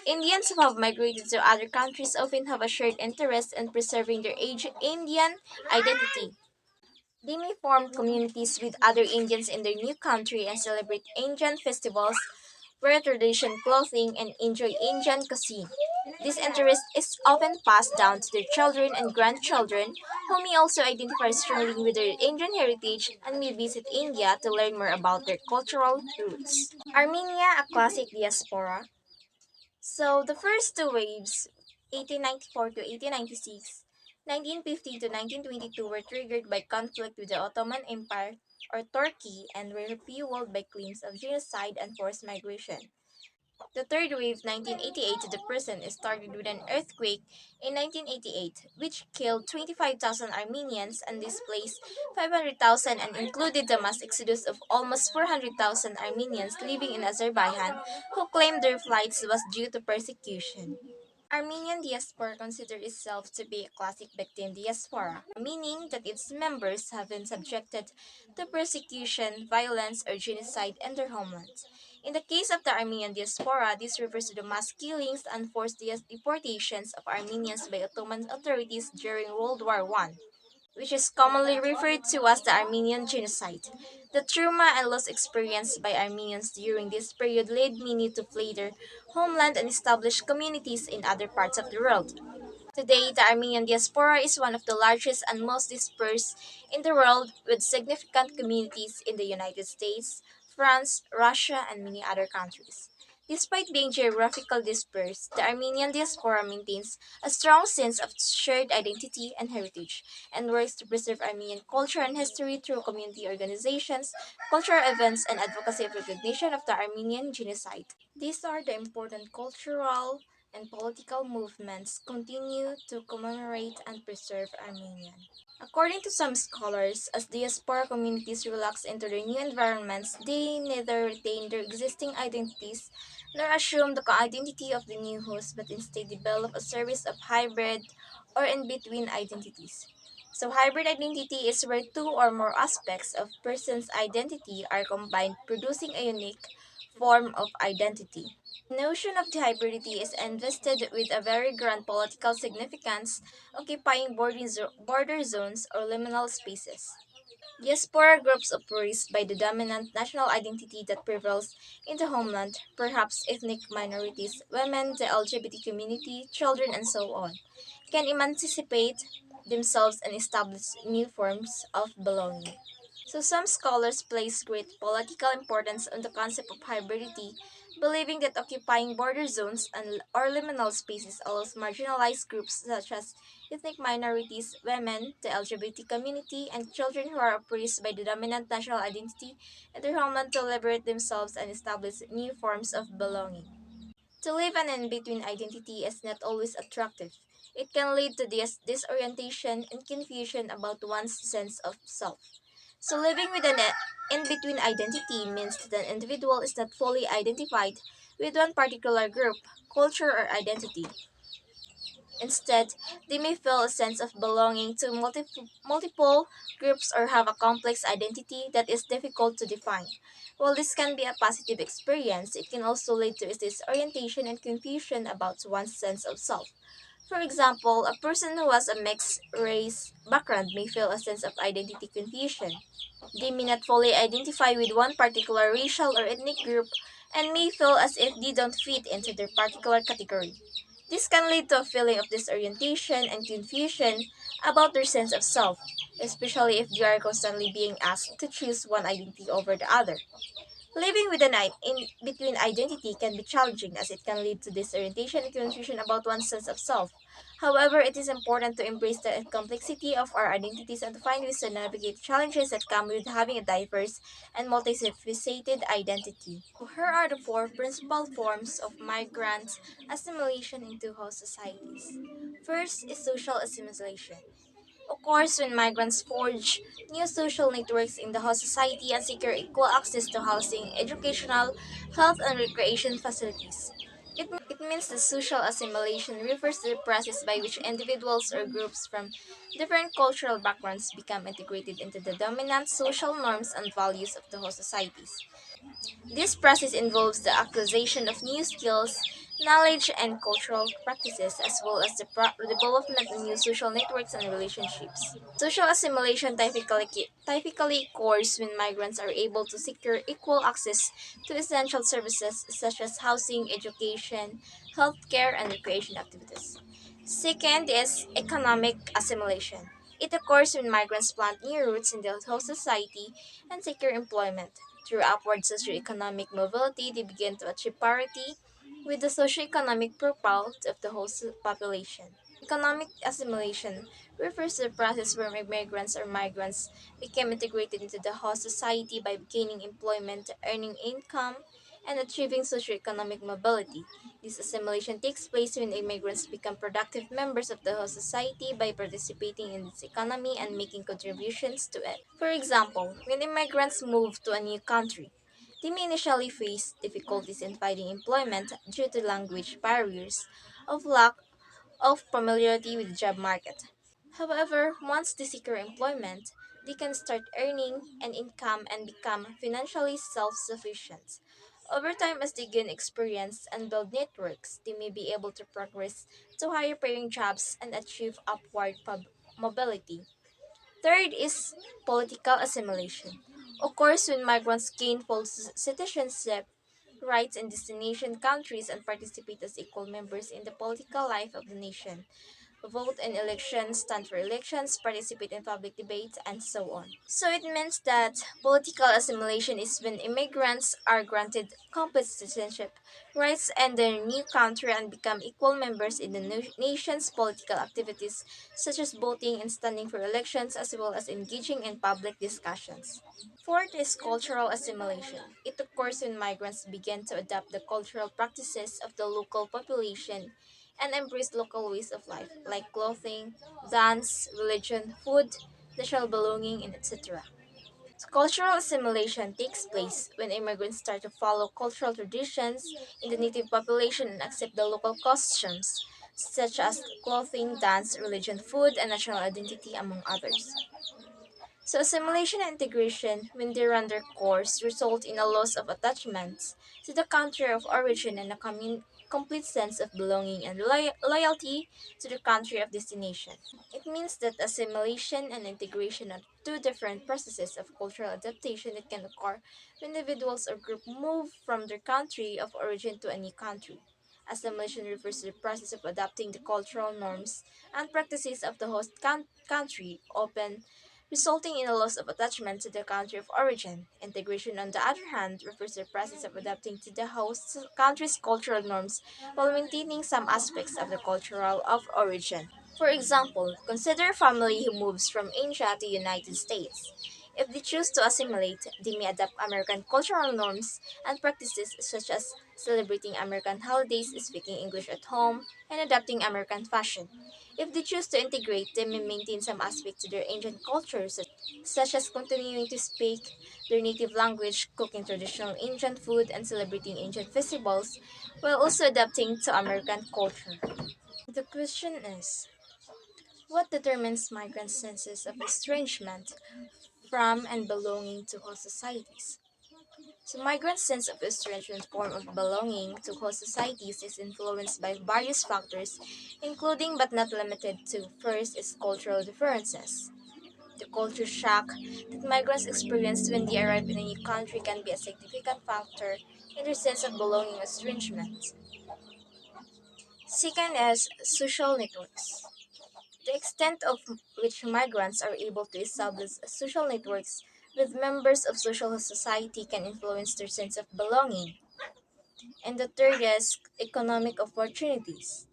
Speaker 2: Indians who have migrated to other countries often have a shared interest in preserving their Indian identity. They may form communities with other Indians in their new country and celebrate Indian festivals, wear traditional clothing, and enjoy Indian cuisine. This interest is often passed down to their children and grandchildren, who may also identify strongly with their Indian heritage and may visit India to learn more about their cultural roots. Armenia, a classic diaspora. So the first two waves, 1894 to 1896, 1950 to 1922, were triggered by conflict with the Ottoman Empire or Turkey and were fueled by claims of genocide and forced migration. The third wave, 1988 to the present, started with an earthquake in 1988, which killed 25,000 Armenians and displaced 500,000 and included the mass exodus of almost 400,000 Armenians living in Azerbaijan who claimed their flights was due to persecution. Armenian diaspora considers itself to be a classic victim diaspora, meaning that its members have been subjected to persecution, violence, or genocide in their homelands. In the case of the Armenian diaspora, this refers to the mass killings and forced deportations of Armenians by Ottoman authorities during World War I, which is commonly referred to as the Armenian Genocide. The trauma and loss experienced by Armenians during this period led many to flee their homeland and establish communities in other parts of the world. Today, the Armenian diaspora is one of the largest and most dispersed in the world, with significant communities in the United States, France, Russia, and many other countries. Despite being geographically dispersed, the Armenian diaspora maintains a strong sense of shared identity and heritage, and works to preserve Armenian culture and history through community organizations, cultural events, and advocacy of recognition of the Armenian genocide. These are the important cultural and political movements continue to commemorate and preserve Armenian. According to some scholars, as diaspora communities relax into their new environments, they neither retain their existing identities nor assume the identity of the new host, but instead develop a series of hybrid or in between identities. So, hybrid identity is where two or more aspects of person's identity are combined, producing a unique form of identity. The notion of hybridity is invested with a very grand political significance, occupying border zones or liminal spaces. Diaspora groups oppressed by the dominant national identity that prevails in the homeland, perhaps ethnic minorities, women, the LGBT community, children, and so on, can emancipate themselves and establish new forms of belonging. So some scholars place great political importance on the concept of hybridity, believing that occupying border zones and or liminal spaces allows marginalized groups such as ethnic minorities, women, the LGBT community, and children who are oppressed by the dominant national identity in their homeland to liberate themselves and establish new forms of belonging. To live an in-between identity is not always attractive. It can lead to disorientation and confusion about one's sense of self. So living with an in-between identity means that an individual is not fully identified with one particular group, culture, or identity. Instead, they may feel a sense of belonging to multiple groups or have a complex identity that is difficult to define. While this can be a positive experience, it can also lead to disorientation and confusion about one's sense of self. For example, a person who has a mixed race background may feel a sense of identity confusion. They may not fully identify with one particular racial or ethnic group and may feel as if they don't fit into their particular category. This can lead to a feeling of disorientation and confusion about their sense of self, especially if they are constantly being asked to choose one identity over the other. Living with an in between identity can be challenging as it can lead to disorientation and confusion about one's sense of self. However, it is important to embrace the complexity of our identities and to find ways to navigate challenges that come with having a diverse and multifaceted identity. Here are the four principal forms of migrant assimilation into host societies. First is social assimilation. Of course, when migrants forge new social networks in the host society and secure equal access to housing, educational, health, and recreation facilities. It means that social assimilation refers to the process by which individuals or groups from different cultural backgrounds become integrated into the dominant social norms and values of the host societies. This process involves the acquisition of new skills, knowledge, and cultural practices, as well as the development of new social networks and relationships. Social assimilation typically occurs when migrants are able to secure equal access to essential services such as housing, education, healthcare, and recreation activities. Second is economic assimilation. It occurs when migrants plant new roots in the host society and secure employment. Through upward socioeconomic mobility, they begin to achieve parity with the socioeconomic profile of the host population. Economic assimilation refers to the process where migrants or migrants become integrated into the host society by gaining employment, earning income, and achieving socioeconomic mobility. This assimilation takes place when immigrants become productive members of the host society by participating in its economy and making contributions to it. For example, when immigrants move to a new country, They may initially face difficulties in finding employment due to language barriers, of lack of familiarity with the job market. However, once they secure employment, they can start earning an income and become financially self sufficient. Over time, as they gain experience and build networks, they may be able to progress to higher paying jobs and achieve upward mobility. Third is political assimilation. Occurs when migrants gain full citizenship rights in destination countries and participate as equal members in the political life of the nation, vote in elections, stand for elections, participate in public debates, and so on. So it means that political assimilation is when immigrants are granted complete citizenship rights in their new country and become equal members in the nation's political activities, such as voting and standing for elections, as well as engaging in public discussions. Fourth is cultural assimilation. It occurs when migrants begin to adopt the cultural practices of the local population and embrace local ways of life, like clothing, dance, religion, food, national belonging, and etc. Cultural assimilation takes place when immigrants start to follow cultural traditions in the native population and accept the local customs, such as clothing, dance, religion, food, and national identity, among others. So assimilation and integration, when they run their course, result in a loss of attachments to the country of origin and a complete sense of belonging and loyalty to the country of destination. It means that assimilation and integration are two different processes of cultural adaptation that can occur when individuals or group move from their country of origin to a new country. Assimilation refers to the process of adapting the cultural norms and practices of the host country, often resulting in a loss of attachment to the country of origin. Integration, on the other hand, refers to the process of adapting to the host country's cultural norms while maintaining some aspects of the cultural of origin. For example, consider a family who moves from Asia to United States. If they choose to assimilate, they may adopt American cultural norms and practices such as celebrating American holidays, speaking English at home, and adopting American fashion. If they choose to integrate, they may maintain some aspects to their ancient culture, such as continuing to speak their native language, cooking traditional Indian food, and celebrating ancient festivals, while also adapting to American culture. The question is, what determines migrants' senses of estrangement from and belonging to host societies? So migrants' sense of estrangement form of belonging to host societies is influenced by various factors, including but not limited to first is cultural differences. The culture shock that migrants experience when they arrive in a new country can be a significant factor in their sense of belonging estrangement. Second is social networks. The extent of which migrants are able to establish social networks with members of social society can influence their sense of belonging. And the third is economic opportunities.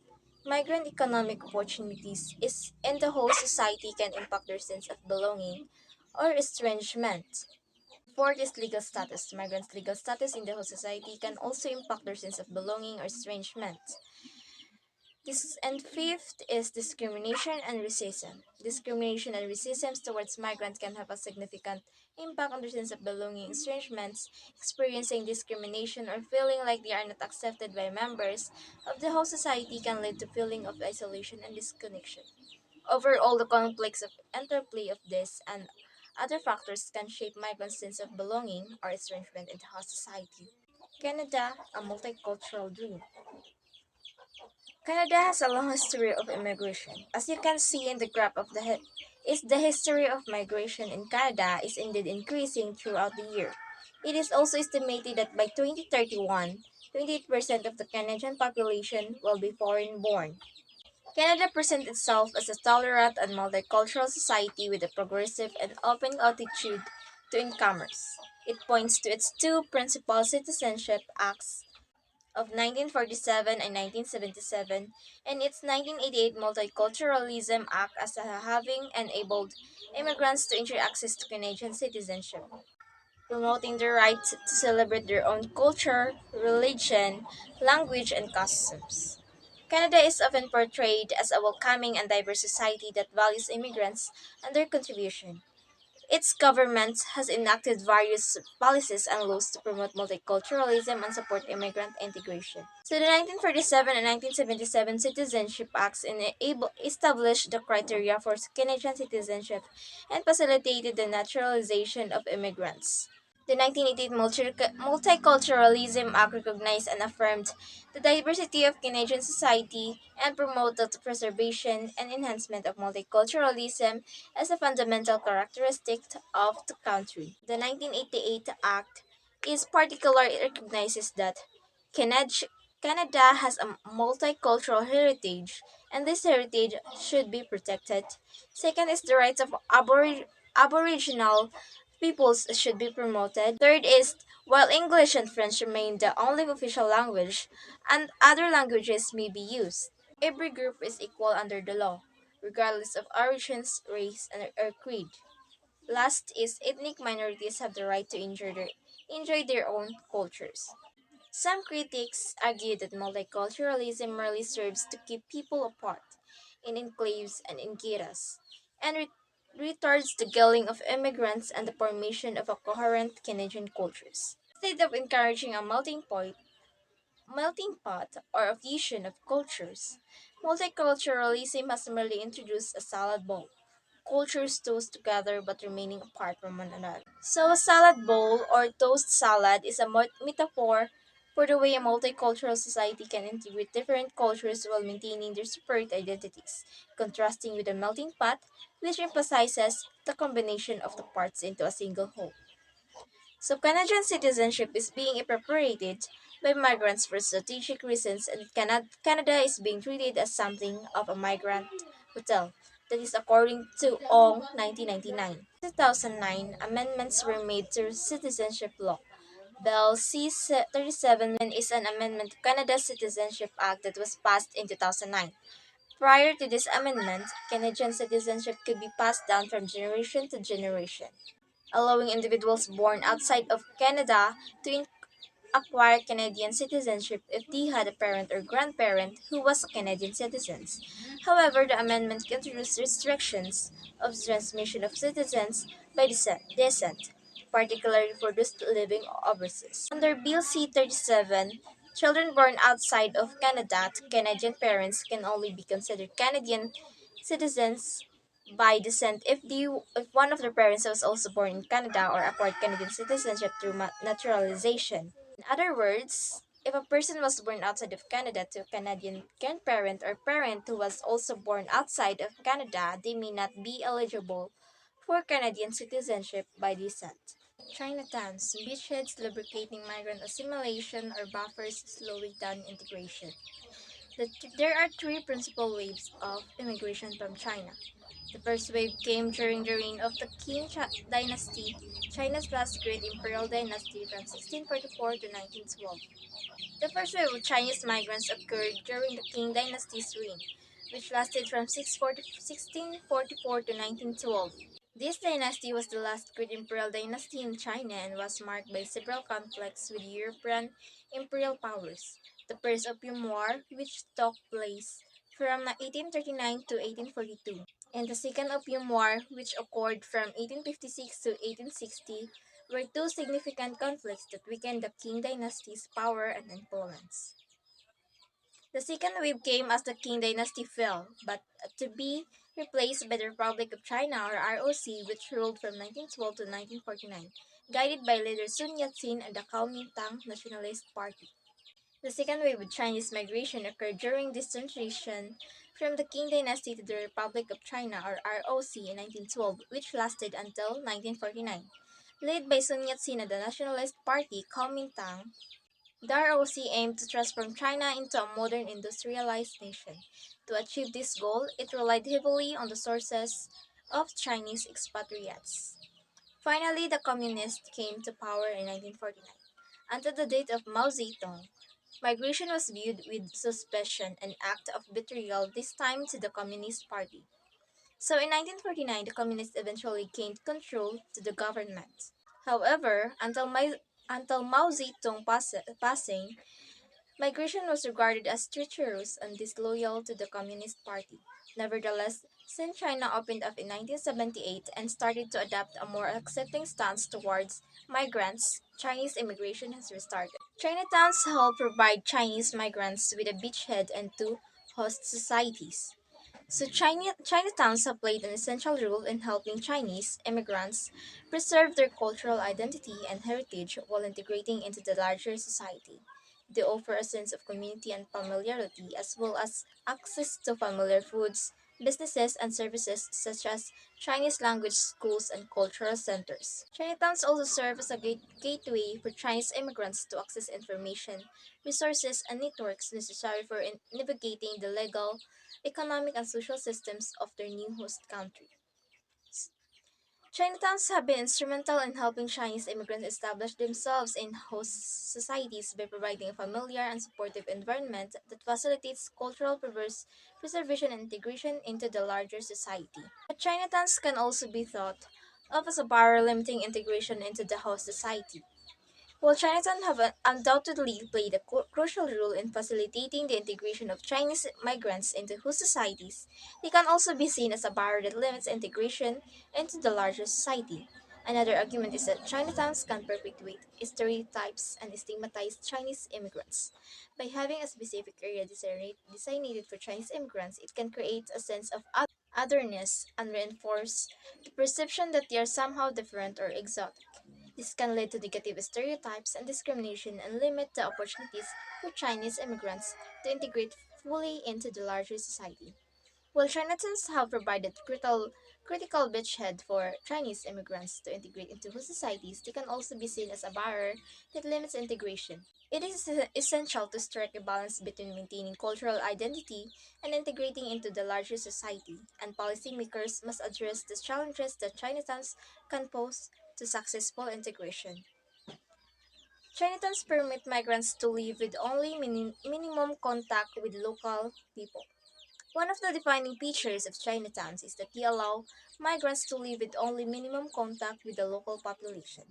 Speaker 2: Migrant economic opportunities is in the whole society can impact their sense of belonging or estrangement. Fourth is legal status. Migrants' legal status in the whole society can also impact their sense of belonging or estrangement. This and fifth is discrimination and racism. Discrimination and racism towards migrants can have a significant impact on their sense of belonging. Estrangements, experiencing discrimination or feeling like they are not accepted by members of the whole society can lead to feeling of isolation and disconnection. Overall, the complex of interplay of this and other factors can shape migrants' sense of belonging or estrangement in the whole society. Canada, a multicultural dream. Canada has a long history of immigration. As you can see in the graph of the history of migration in Canada is indeed increasing throughout the year. It is also estimated that by 2031, 28% of the Canadian population will be foreign born. Canada presents itself as a tolerant and multicultural society with a progressive and open attitude to incomers. It points to its two principal citizenship acts of 1947 and 1977 and its 1988 Multiculturalism Act as having enabled immigrants to enjoy access to Canadian citizenship, promoting the right to celebrate their own culture, religion, language, and customs. Canada is often portrayed as a welcoming and diverse society that values immigrants and their contribution. Its government has enacted various policies and laws to promote multiculturalism and support immigrant integration. So the 1947 and 1977 Citizenship Acts established the criteria for Canadian citizenship and facilitated the naturalization of immigrants. The 1988 Multiculturalism Act recognized and affirmed the diversity of Canadian society and promoted the preservation and enhancement of multiculturalism as a fundamental characteristic of the country. The 1988 Act is particularly recognizes that Canada, Canada has a multicultural heritage and this heritage should be protected. Second is the rights of Aboriginal peoples should be promoted. Third is while English and French remain the only official language and other languages may be used. Every group is equal under the law, regardless of origins, race, or creed. Last is ethnic minorities have the right to enjoy their own cultures. Some critics argue that multiculturalism merely serves to keep people apart in enclaves and in guerras, and retards the gelling of immigrants and the formation of a coherent Canadian cultures. Instead of encouraging a melting pot or a fusion of cultures, multiculturalism has merely introduced a salad bowl. Cultures toast together but remaining apart from one another. So, a salad bowl or toast salad is a metaphor for the way a multicultural society can integrate different cultures while maintaining their separate identities, contrasting with a melting pot, which emphasizes the combination of the parts into a single whole. So, Canadian citizenship is being appropriated by migrants for strategic reasons, and Canada is being treated as something of a migrant hotel. That is according to Ong 1999. In 2009, amendments were made to citizenship law. Bill C-37 is an amendment to Canada's Citizenship Act that was passed in 2009. Prior to this amendment, Canadian citizenship could be passed down from generation to generation, allowing individuals born outside of Canada to acquire Canadian citizenship if they had a parent or grandparent who was a Canadian citizen. However, the amendment introduced restrictions of transmission of citizens by descent, particularly for those living overseas. Under Bill C-37, children born outside of Canada to Canadian parents can only be considered Canadian citizens by descent if one of their parents was also born in Canada or acquired Canadian citizenship through naturalization. In other words, if a person was born outside of Canada to a Canadian grandparent or parent who was also born outside of Canada, they may not be eligible for Canadian citizenship by descent. Chinatowns, beachheads lubricating migrant assimilation or buffers slowing down integration. There are three principal waves of immigration from China. The first wave came during the reign of the Dynasty, China's last great imperial dynasty from 1644 to 1912. The first wave of Chinese migrants occurred during the Qing Dynasty's reign, which lasted from 1644 to 1912. This dynasty was the last great imperial dynasty in China and was marked by several conflicts with European imperial powers. The First Opium War, which took place from 1839 to 1842, and the Second Opium War, which occurred from 1856 to 1860, were two significant conflicts that weakened the Qing dynasty's power and influence. The second wave came as the Qing dynasty fell, but to be replaced by the Republic of China or ROC, which ruled from 1912 to 1949, guided by leader Sun Yat-sen and the Kuomintang Nationalist Party. The second wave of Chinese migration occurred during this transition from the Qing dynasty to the Republic of China or ROC in 1912, which lasted until 1949. Led by Sun Yat-sen and the Nationalist Party, Kuomintang, the ROC aimed to transform China into a modern industrialized nation. To achieve this goal, it relied heavily on the sources of Chinese expatriates. Finally, the communists came to power in 1949. Until the date of Mao Zedong, migration was viewed with suspicion, an act of betrayal, this time to the Communist Party. So in 1949, the communists eventually gained control to the government. However, until Mao Zedong passing, migration was regarded as treacherous and disloyal to the Communist Party. Nevertheless, Since China opened up in 1978 and started to adopt a more accepting stance towards migrants, Chinese immigration has restarted. Chinatowns help provide Chinese migrants with a beachhead and two host societies. So Chinatowns have played an essential role in helping Chinese immigrants preserve their cultural identity and heritage while integrating into the larger society. They offer a sense of community and familiarity as well as access to familiar foods, businesses, and services such as Chinese language schools and cultural centers. Chinatowns also serve as a gateway for Chinese immigrants to access information, resources, and networks necessary for navigating the legal, economic, and social systems of their new host country. Chinatowns have been instrumental in helping Chinese immigrants establish themselves in host societies by providing a familiar and supportive environment that facilitates cultural preservation and integration into the larger society. But Chinatowns can also be thought of as a barrier limiting integration into the host society. While Chinatown have undoubtedly played a crucial role in facilitating the integration of Chinese migrants into host societies, they can also be seen as a barrier that limits integration into the larger society. Another argument is that Chinatowns can perpetuate stereotypes and stigmatize Chinese immigrants. By having a specific area designated for Chinese immigrants, it can create a sense of otherness and reinforce the perception that they are somehow different or exotic. This can lead to negative stereotypes and discrimination and limit the opportunities for Chinese immigrants to integrate fully into the larger society. While Chinatowns have provided critical beachhead for Chinese immigrants to integrate into host societies, they can also be seen as a barrier that limits integration. It is essential to strike a balance between maintaining cultural identity and integrating into the larger society, and policymakers must address the challenges that Chinatowns can pose to successful integration. Chinatowns permit migrants to live with only minimum contact with local people. One of the defining features of Chinatowns is that they allow migrants to live with only minimum contact with the local population.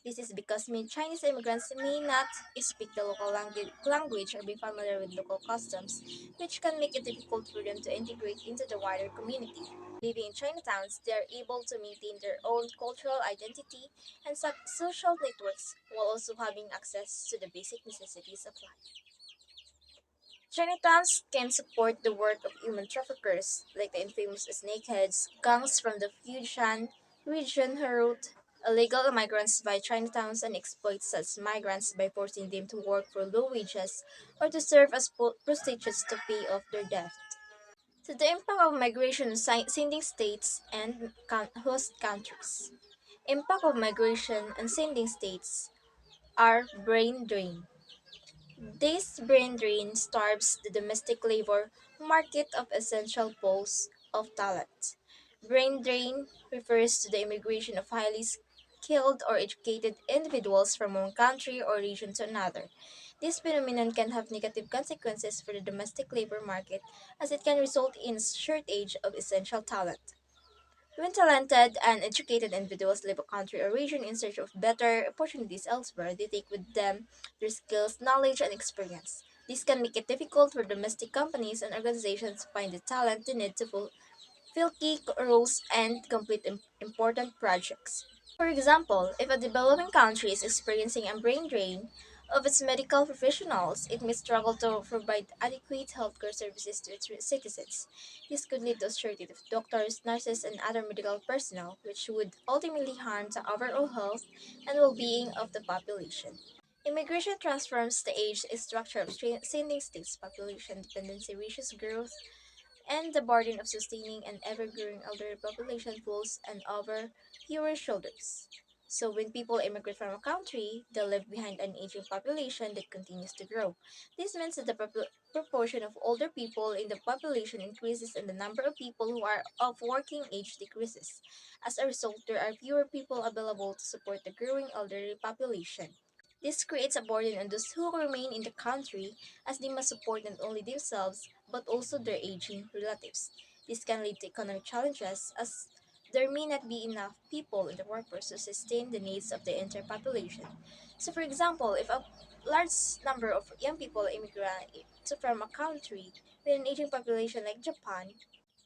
Speaker 2: This is because many Chinese immigrants may not speak the local language or be familiar with local customs, which can make it difficult for them to integrate into the wider community. Living in Chinatowns, they are able to maintain their own cultural identity and social networks while also having access to the basic necessities of life. Chinatowns can support the work of human traffickers, like the infamous snakeheads, gangs from the Fujian region who route illegal migrants by Chinatowns and exploit such migrants by forcing them to work for low wages or to serve as prostitutes to pay off their debt. So the impact of migration on sending states and host countries. Impact of migration on sending states are brain drain. This brain drain starves the domestic labor market of essential pools of talent. Brain drain refers to the immigration of highly skilled or educated individuals from one country or region to another. This phenomenon can have negative consequences for the domestic labor market as it can result in shortage of essential talent. When talented and educated individuals leave a country or region in search of better opportunities elsewhere, they take with them their skills, knowledge, and experience. This can make it difficult for domestic companies and organizations to find the talent they need to fill key roles and complete important projects. For example, if a developing country is experiencing a brain drain of its medical professionals, it may struggle to provide adequate healthcare services to its citizens. This could lead to a shortage of doctors, nurses, and other medical personnel, which would ultimately harm the overall health and well-being of the population. Immigration transforms the age structure of sending states' population dependency ratios growth and the burden of sustaining an ever-growing elderly population falls and over fewer shoulders. So when people immigrate from a country, they leave behind an aging population that continues to grow. This means that the proportion of older people in the population increases and the number of people who are of working age decreases. As a result, there are fewer people available to support the growing elderly population. This creates a burden on those who remain in the country as they must support not only themselves but also their aging relatives. This can lead to economic challenges as there may not be enough people in the workforce to sustain the needs of the entire population. So, for example, if a large number of young people immigrate from a country with an aging population like Japan,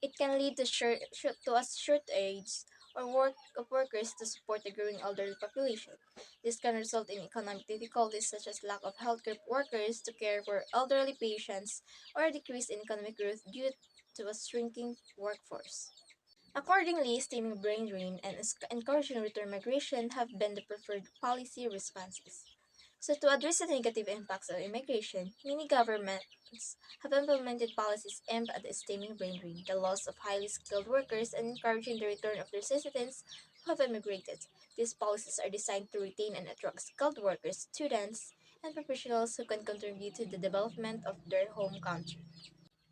Speaker 2: It can lead to, to a shortage of workers to support the growing elderly population. This can result in economic difficulties such as lack of healthcare workers to care for elderly patients or a decrease in economic growth due to a shrinking workforce. Accordingly, stemming brain drain and encouraging return migration have been the preferred policy responses. So, to address the negative impacts of immigration, many governments have implemented policies aimed at stemming brain drain, the loss of highly skilled workers, and encouraging the return of their citizens who have immigrated. These policies are designed to retain and attract skilled workers, students, and professionals who can contribute to the development of their home country.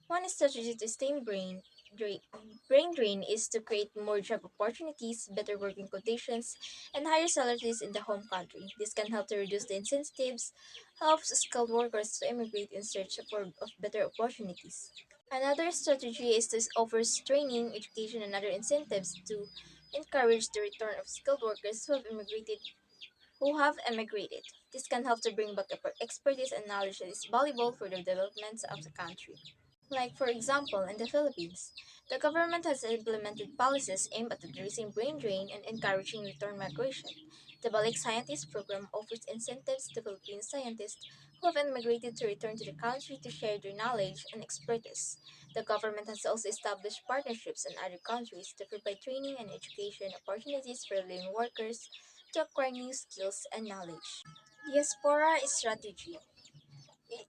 Speaker 2: One strategy to stem brain drain is to create more job opportunities, better working conditions, and higher salaries in the home country. This can help to reduce the incentives, helps skilled workers to immigrate in search of better opportunities. Another strategy is to offer training, education, and other incentives to encourage the return of skilled workers who have emigrated. This can help to bring back expertise and knowledge that is valuable for the development of the country. Like, for example, in the Philippines, the government has implemented policies aimed at addressing brain drain and encouraging return migration. The Balik Scientist Program offers incentives to Philippine scientists who have immigrated to return to the country to share their knowledge and expertise. The government has also established partnerships in other countries to provide training and education opportunities for living workers to acquire new skills and knowledge. Diaspora strategy.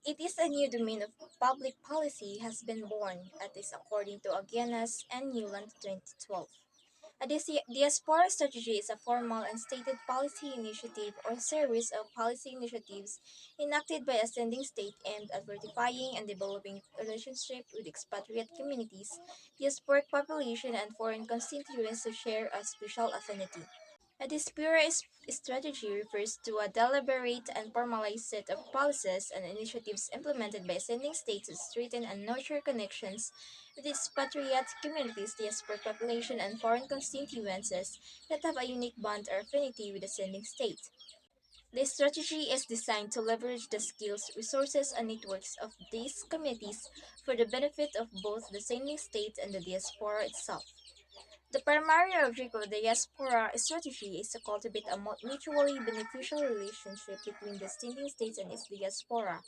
Speaker 2: It is a new domain of public policy has been born, at least according to Aguianas and Newland 2012. A diaspora strategy is a formal and stated policy initiative or series of policy initiatives enacted by a sending state aimed at fortifying and developing relationship with expatriate communities, diasporic population, and foreign constituents who share a special affinity. A diaspora strategy refers to a deliberate and formalized set of policies and initiatives implemented by sending states to strengthen and nurture connections with expatriate communities, diasporic population, and foreign constituencies that have a unique bond or affinity with the sending state. This strategy is designed to leverage the skills, resources, and networks of these communities for the benefit of both the sending state and the diaspora itself. The primary objective of the diaspora strategy is to cultivate a mutually beneficial relationship between the sending states and its diaspora.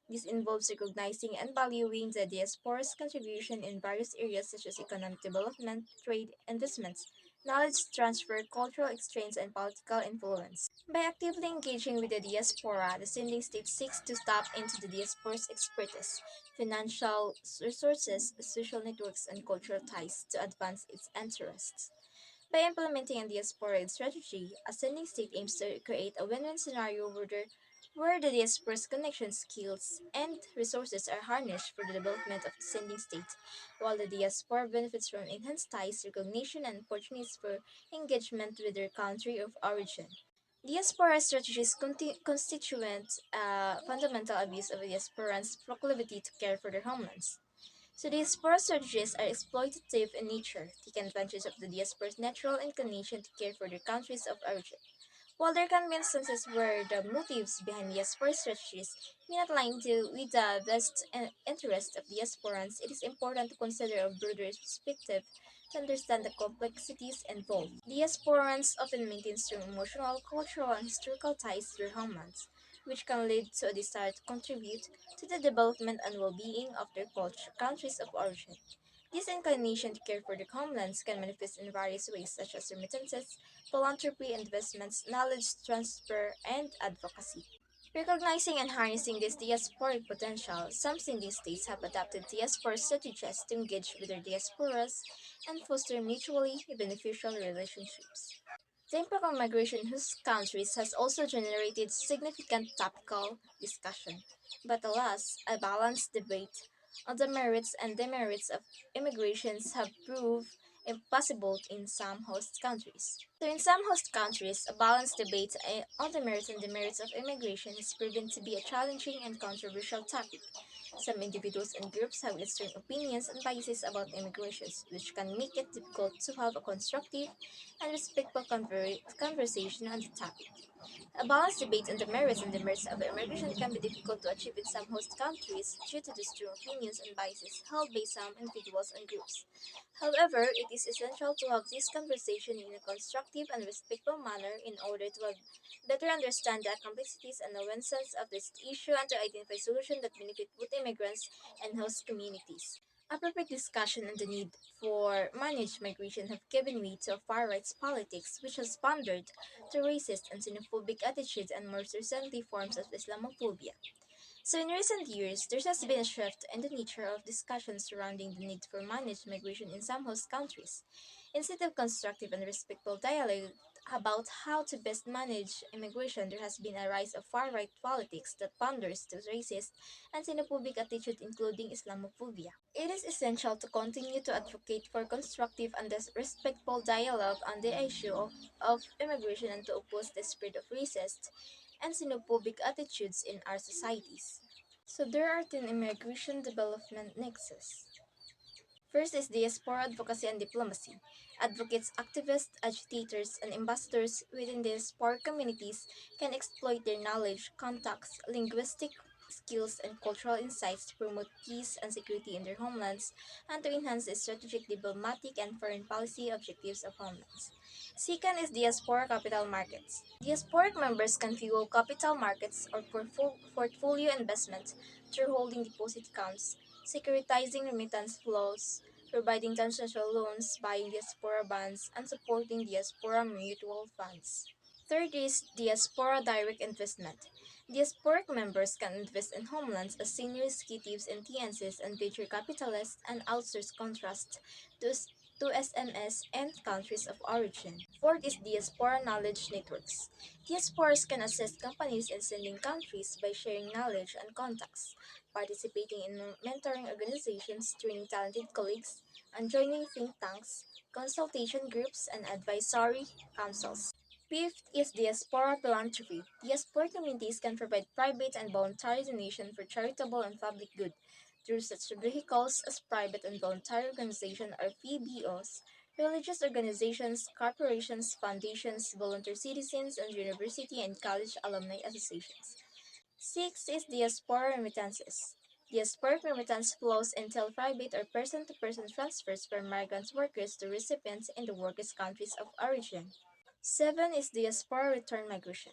Speaker 2: This involves recognizing and valuing the diaspora's contribution in various areas such as economic development, trade, investments, knowledge transfer, cultural exchange, and political influence. By actively engaging with the diaspora, the sending state seeks to tap into the diaspora's expertise, financial resources, social networks, and cultural ties to advance its interests. By implementing a diaspora strategy, a sending state aims to create a win-win scenario where the diaspora's connection skills and resources are harnessed for the development of the sending state, while the diaspora benefits from enhanced ties, recognition, and opportunities for engagement with their country of origin. Diaspora strategies constituent a fundamental abuse of diasporans' proclivity to care for their homelands. So diaspora strategies are exploitative in nature, taking advantage of the diaspora's natural inclination to care for their countries of origin. While there can be instances where the motives behind diaspora strategies may not align with the best interest of diasporans, it is important to consider a broader perspective to understand the complexities involved. Diasporans often maintain strong emotional, cultural, and historical ties to their homelands, which can lead to a desire to contribute to the development and well-being of their countries of origin. This inclination to care for the homelands can manifest in various ways, such as remittances, philanthropy, investments, knowledge transfer, and advocacy. Recognizing and harnessing this diasporic potential, some sending states have adopted diaspora strategies to engage with their diasporas and foster mutually beneficial relationships. The impact of migration in whose countries has also generated significant topical discussion, but alas, a balanced debate on the merits and demerits of immigrations have proved impossible in some host countries. So in some host countries, a balanced debate on the merits and demerits of immigration has proven to be a challenging and controversial topic. Some individuals and groups have extreme opinions and biases about immigration, which can make it difficult to have a constructive and respectful conversation on the topic. A balanced debate on the merits and demerits of immigration can be difficult to achieve in some host countries due to the strong opinions and biases held by some individuals and groups. However, it is essential to have this conversation in a constructive and respectful manner in order to better understand the complexities and nuances of this issue and to identify solutions that benefit both immigrants and host communities. Appropriate discussion on the need for managed migration have given way to far right politics, which has pandered to racist and xenophobic attitudes and more recently forms of Islamophobia. So, in recent years, there has been a shift in the nature of discussions surrounding the need for managed migration in some host countries. Instead of constructive and respectful dialogue about how to best manage immigration, there has been a rise of far right politics that panders to racist and xenophobic attitude, including Islamophobia. It is essential to continue to advocate for constructive and respectful dialogue on the issue of immigration and to oppose the spread of racist and xenophobic attitudes in our societies. So there are 10 immigration development nexus. First is diaspora advocacy and diplomacy. Advocates, activists, agitators, and ambassadors within diaspora communities can exploit their knowledge, contacts, linguistic skills, and cultural insights to promote peace and security in their homelands and to enhance the strategic, diplomatic, and foreign policy objectives of homelands. Second is diaspora capital markets. Diasporic members can fuel capital markets or portfolio investment through holding deposit accounts, securitizing remittance flows, providing transnational loans, buying diaspora bonds, and supporting diaspora mutual funds. Third is diaspora direct investment. Diasporic members can invest in homelands as senior executives in TNCs and venture capitalists and outsource contracts to, to SMS and countries of origin. Fourth is diaspora knowledge networks. Diasporas can assist companies in sending countries by sharing knowledge and contacts, participating in mentoring organizations, training talented colleagues, and joining think tanks, consultation groups, and advisory councils. Fifth is diaspora philanthropy. Diaspora communities can provide private and voluntary donation for charitable and public good through such vehicles as private and voluntary organizations or PBOs, religious organizations, corporations, foundations, volunteer citizens, and university and college alumni associations. Six is diaspora remittances. Diasporic remittance flows entail private or person-to-person transfers from migrant workers to recipients in the workers' countries of origin. Seven is diaspora return migration.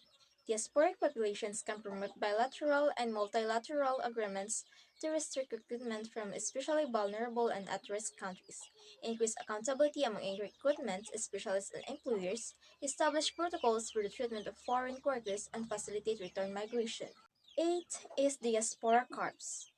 Speaker 2: Diasporic populations can promote bilateral and multilateral agreements to restrict recruitment from especially vulnerable and at-risk countries, increase accountability among recruitment specialists and employers, establish protocols for the treatment of foreign workers, and facilitate return migration. 8 is diaspora corps.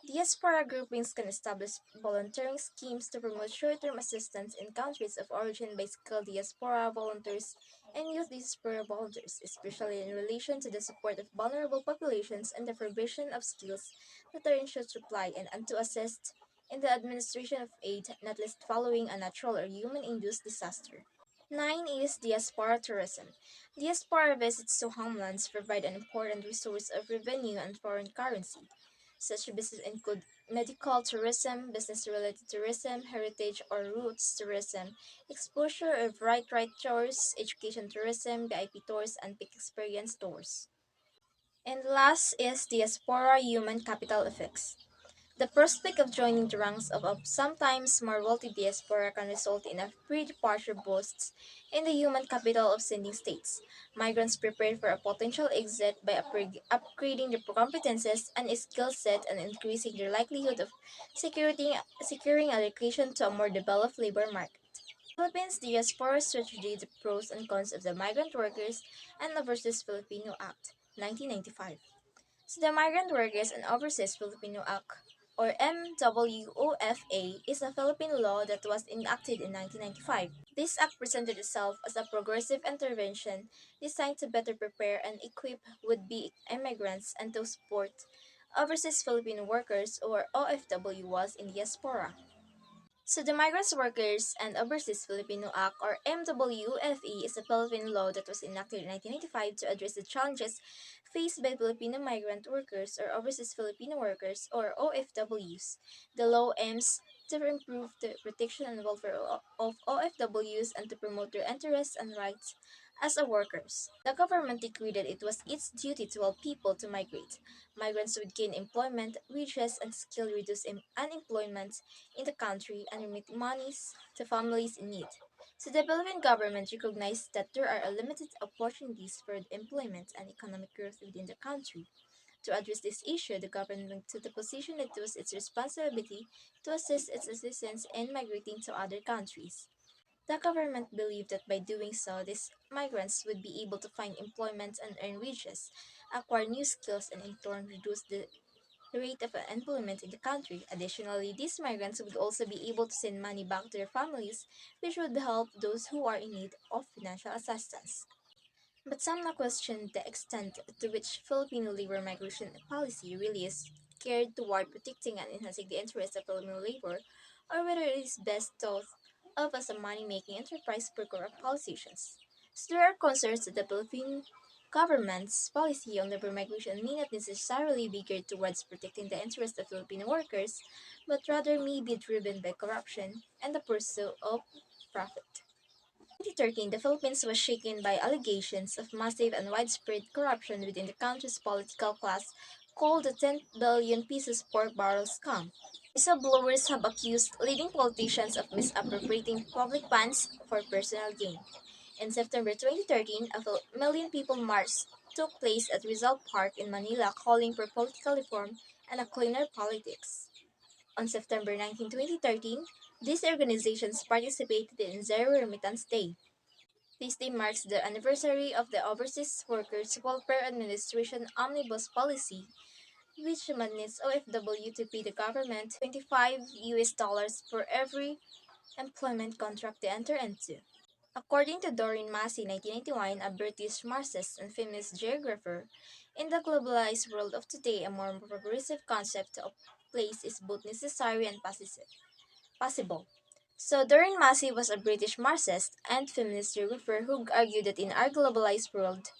Speaker 2: Diaspora groupings can establish volunteering schemes to promote short-term assistance in countries of origin by skilled diaspora volunteers and youth diaspora volunteers, especially in relation to the support of vulnerable populations and the provision of skills that are in short supply and to assist in the administration of aid, not least following a natural or human-induced disaster. 9 is diaspora tourism. Diaspora visits to homelands provide an important resource of revenue and foreign currency. Such businesses include medical tourism, business-related tourism, heritage or roots tourism, exposure of right tours, education tourism, VIP tours, and peak experience tours. And last is diaspora human capital effects. The prospect of joining the ranks of a sometimes more wealthy diaspora can result in a pre-departure boosts in the human capital of sending states. Migrants prepare for a potential exit by upgrading their competences and skill set and increasing their likelihood of securing allocation to a more developed labor market. Philippines Diaspora Strategy, the Pros and Cons of the Migrant Workers and Overseas Filipino Act, 1995. So the Migrant Workers and Overseas Filipino Act, or MWOFA, is a Philippine law that was enacted in 1995. This act presented itself as a progressive intervention designed to better prepare and equip would-be immigrants and to support overseas Filipino workers or OFWs in diaspora. So the Migrants Workers and Overseas Filipino Act, or MWFE, is a Philippine law that was enacted in 1995 to address the challenges faced by Filipino migrant workers or overseas Filipino workers or OFWs. The law aims to improve the protection and welfare of OFWs and to promote their interests and rights as a workers. The government decreed that it was its duty to help people to migrate. Migrants would gain employment, wages, and skill reduce unemployment in the country and remit monies to families in need. So the Philippine government recognized that there are limited opportunities for employment and economic growth within the country. To address this issue, the government took the position that it was its responsibility to assist its citizens in migrating to other countries. The government believed that by doing so, these migrants would be able to find employment and earn wages, acquire new skills, and in turn reduce the rate of unemployment in the country. Additionally, these migrants would also be able to send money back to their families, which would help those who are in need of financial assistance. But some now question the extent to which Filipino labor migration policy really is geared toward protecting and enhancing the interests of Filipino labor, or whether it is best thought of as a money-making enterprise for corrupt politicians. So there are concerns that the Philippine government's policy on labor migration may not necessarily be geared towards protecting the interests of Filipino workers, but rather may be driven by corruption and the pursuit of profit. 2013, the Philippines was shaken by allegations of massive and widespread corruption within the country's political class called the 10 billion pesos pork barrel scam. Whistleblowers have accused leading politicians of misappropriating public funds for personal gain. In September 2013, a million people march took place at Rizal Park in Manila calling for political reform and a cleaner politics. On September 19, 2013, these organizations participated in Zero Remittance Day. This day marks the anniversary of the Overseas Workers Welfare Administration Omnibus Policy, which mandates OFW to pay the government $25 for every employment contract they enter into. According to Doreen Massey, 1991, a British Marxist and feminist geographer, in the globalized world of today, a more progressive concept of place is both necessary and possible. So Doreen Massey was a British Marxist and feminist geographer who argued that in our globalized world,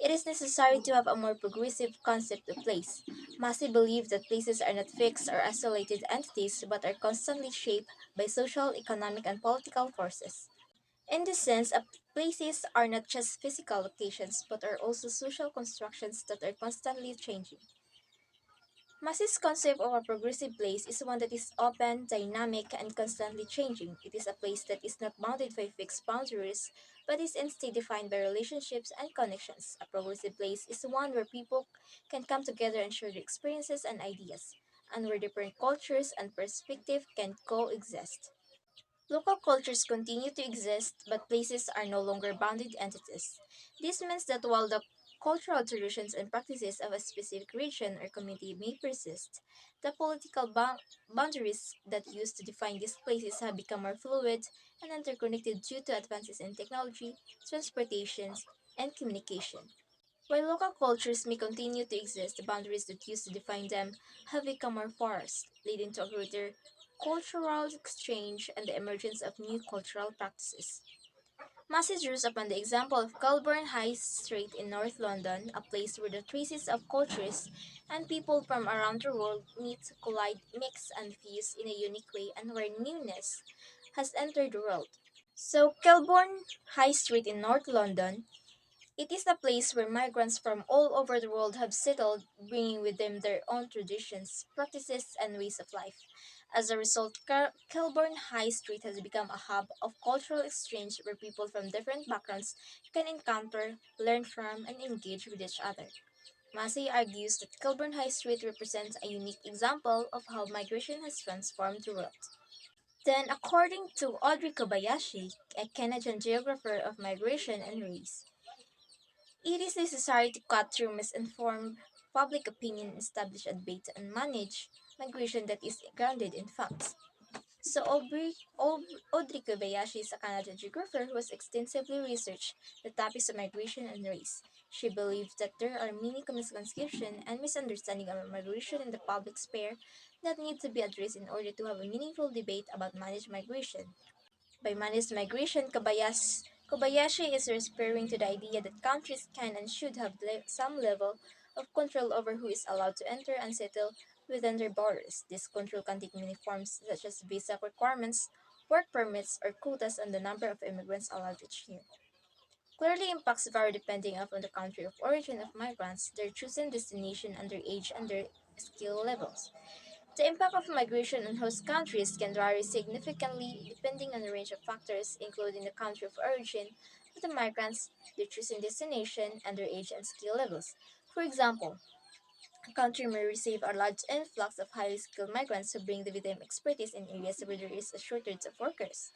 Speaker 2: it is necessary to have a more progressive concept of place. Massey believed that places are not fixed or isolated entities but are constantly shaped by social, economic, and political forces. In this sense, places are not just physical locations but are also social constructions that are constantly changing. Massey's concept of a progressive place is one that is open, dynamic, and constantly changing. It is a place that is not bounded by fixed boundaries, but is instead defined by relationships and connections. A progressive place is one where people can come together and share their experiences and ideas, and where different cultures and perspectives can coexist. Local cultures continue to exist, but places are no longer bounded entities. This means that while the cultural traditions and practices of a specific region or community may persist, the political boundaries that used to define these places have become more fluid and interconnected due to advances in technology, transportation, and communication. While local cultures may continue to exist, the boundaries that used to define them have become more porous, leading to a greater cultural exchange and the emergence of new cultural practices. Massey draws upon the example of Kilburn High Street in North London, a place where the traces of cultures and people from around the world meet, collide, mix, and fuse in a unique way, and where newness has entered the world. So, Kilburn High Street in North London, it is a place where migrants from all over the world have settled, bringing with them their own traditions, practices, and ways of life. As a result, Kilburn High Street has become a hub of cultural exchange where people from different backgrounds can encounter, learn from, and engage with each other. Massey argues that Kilburn High Street represents a unique example of how migration has transformed the world. Then, according to Audrey Kobayashi, a Canadian geographer of migration and race, it is necessary to cut through misinformed public opinion, establish a debate, and manage migration that is grounded in facts. So Audrey Kobayashi is a Canadian geographer who has extensively researched the topics of migration and race. She believes that there are many misconceptions and misunderstandings of migration in the public sphere that need to be addressed in order to have a meaningful debate about managed migration. By managed migration, Kobayashi is referring to the idea that countries can and should have some level of control over who is allowed to enter and settle within their borders. This control can take many forms, such as visa requirements, work permits, or quotas on the number of immigrants allowed each year. Clearly impacts vary depending upon the country of origin of migrants, their chosen destination, and their age and their skill levels. The impact of migration on host countries can vary significantly depending on a range of factors, including the country of origin of the migrants, their chosen destination, and their age and skill levels. For example, a country may receive a large influx of highly skilled migrants who bring with them expertise in areas where there is a shortage of workers.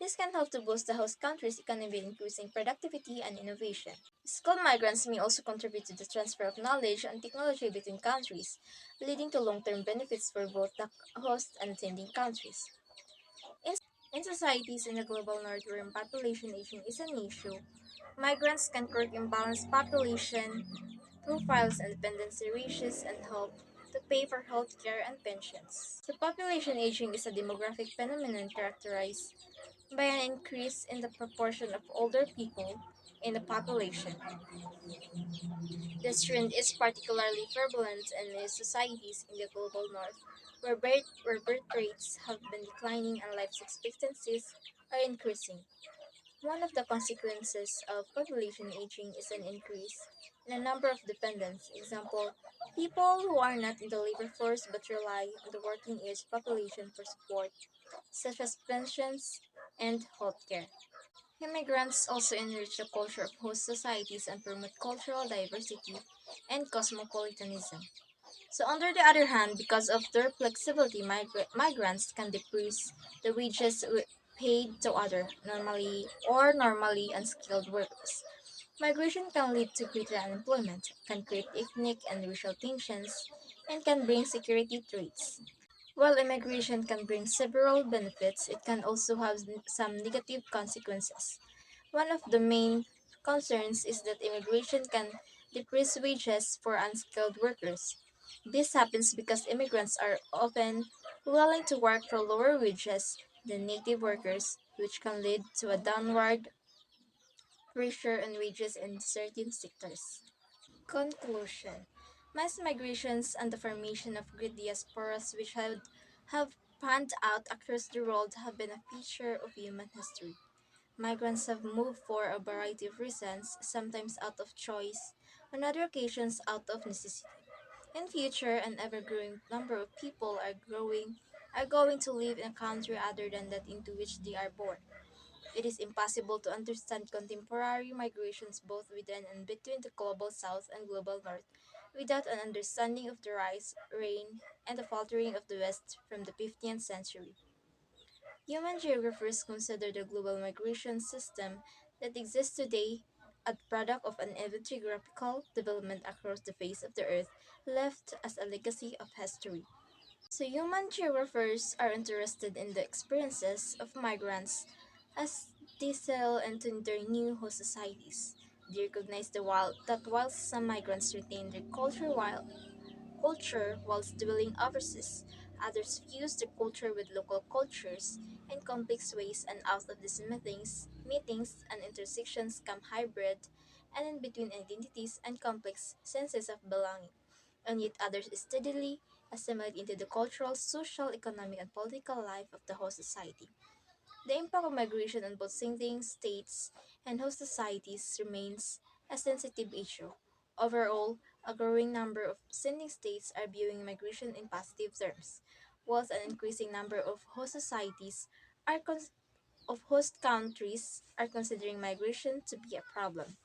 Speaker 2: This can help to boost the host country's economy, increasing productivity and innovation. Skilled migrants may also contribute to the transfer of knowledge and technology between countries, leading to long-term benefits for both the host and attending countries. In societies in the global north where population aging is an issue, migrants can correct imbalanced population profiles and dependency ratios and help to pay for health care and pensions. So population aging is a demographic phenomenon characterized by an increase in the proportion of older people in the population. This trend is particularly prevalent in the societies in the global north, where birth rates have been declining and life expectancies are increasing. One of the consequences of population aging is an increase in the number of dependents. Example, people who are not in the labor force but rely on the working age population for support, such as pensions and healthcare. Immigrants also enrich the culture of host societies and promote cultural diversity and cosmopolitanism. So, on the other hand, because of their flexibility, migrants can decrease the wages paid to other normally unskilled workers. Migration can lead to greater unemployment, can create ethnic and racial tensions, and can bring security threats. While immigration can bring several benefits, it can also have some negative consequences. One of the main concerns is that immigration can decrease wages for unskilled workers. This happens because immigrants are often willing to work for lower wages than native workers, which can lead to a downward pressure on wages in certain sectors. Conclusion: mass migrations and the formation of great diasporas which have panned out across the world have been a feature of human history. Migrants have moved for a variety of reasons, sometimes out of choice, on other occasions out of necessity. In future, an ever-growing number of people are going to live in a country other than that into which they are born. It is impossible to understand contemporary migrations both within and between the global south and global north without an understanding of the rise, reign, and the faltering of the west from the 15th century. Human geographers consider the global migration system that exists today a product of uneven geographical development across the face of the earth left as a legacy of history. So human geographers are interested in the experiences of migrants as they settle into their new host societies. They recognize that while some migrants retain their culture whilst dwelling overseas, others fuse the culture with local cultures in complex ways, and out of these meetings and intersections come hybrid and in between identities and complex senses of belonging, and yet others steadily assimilate into the cultural, social, economic, and political life of the host society. The impact of migration on both sending states and host societies remains a sensitive issue. Overall, a growing number of sending states are viewing migration in positive terms, whilst an increasing number of host societies of host countries are considering migration to be a problem.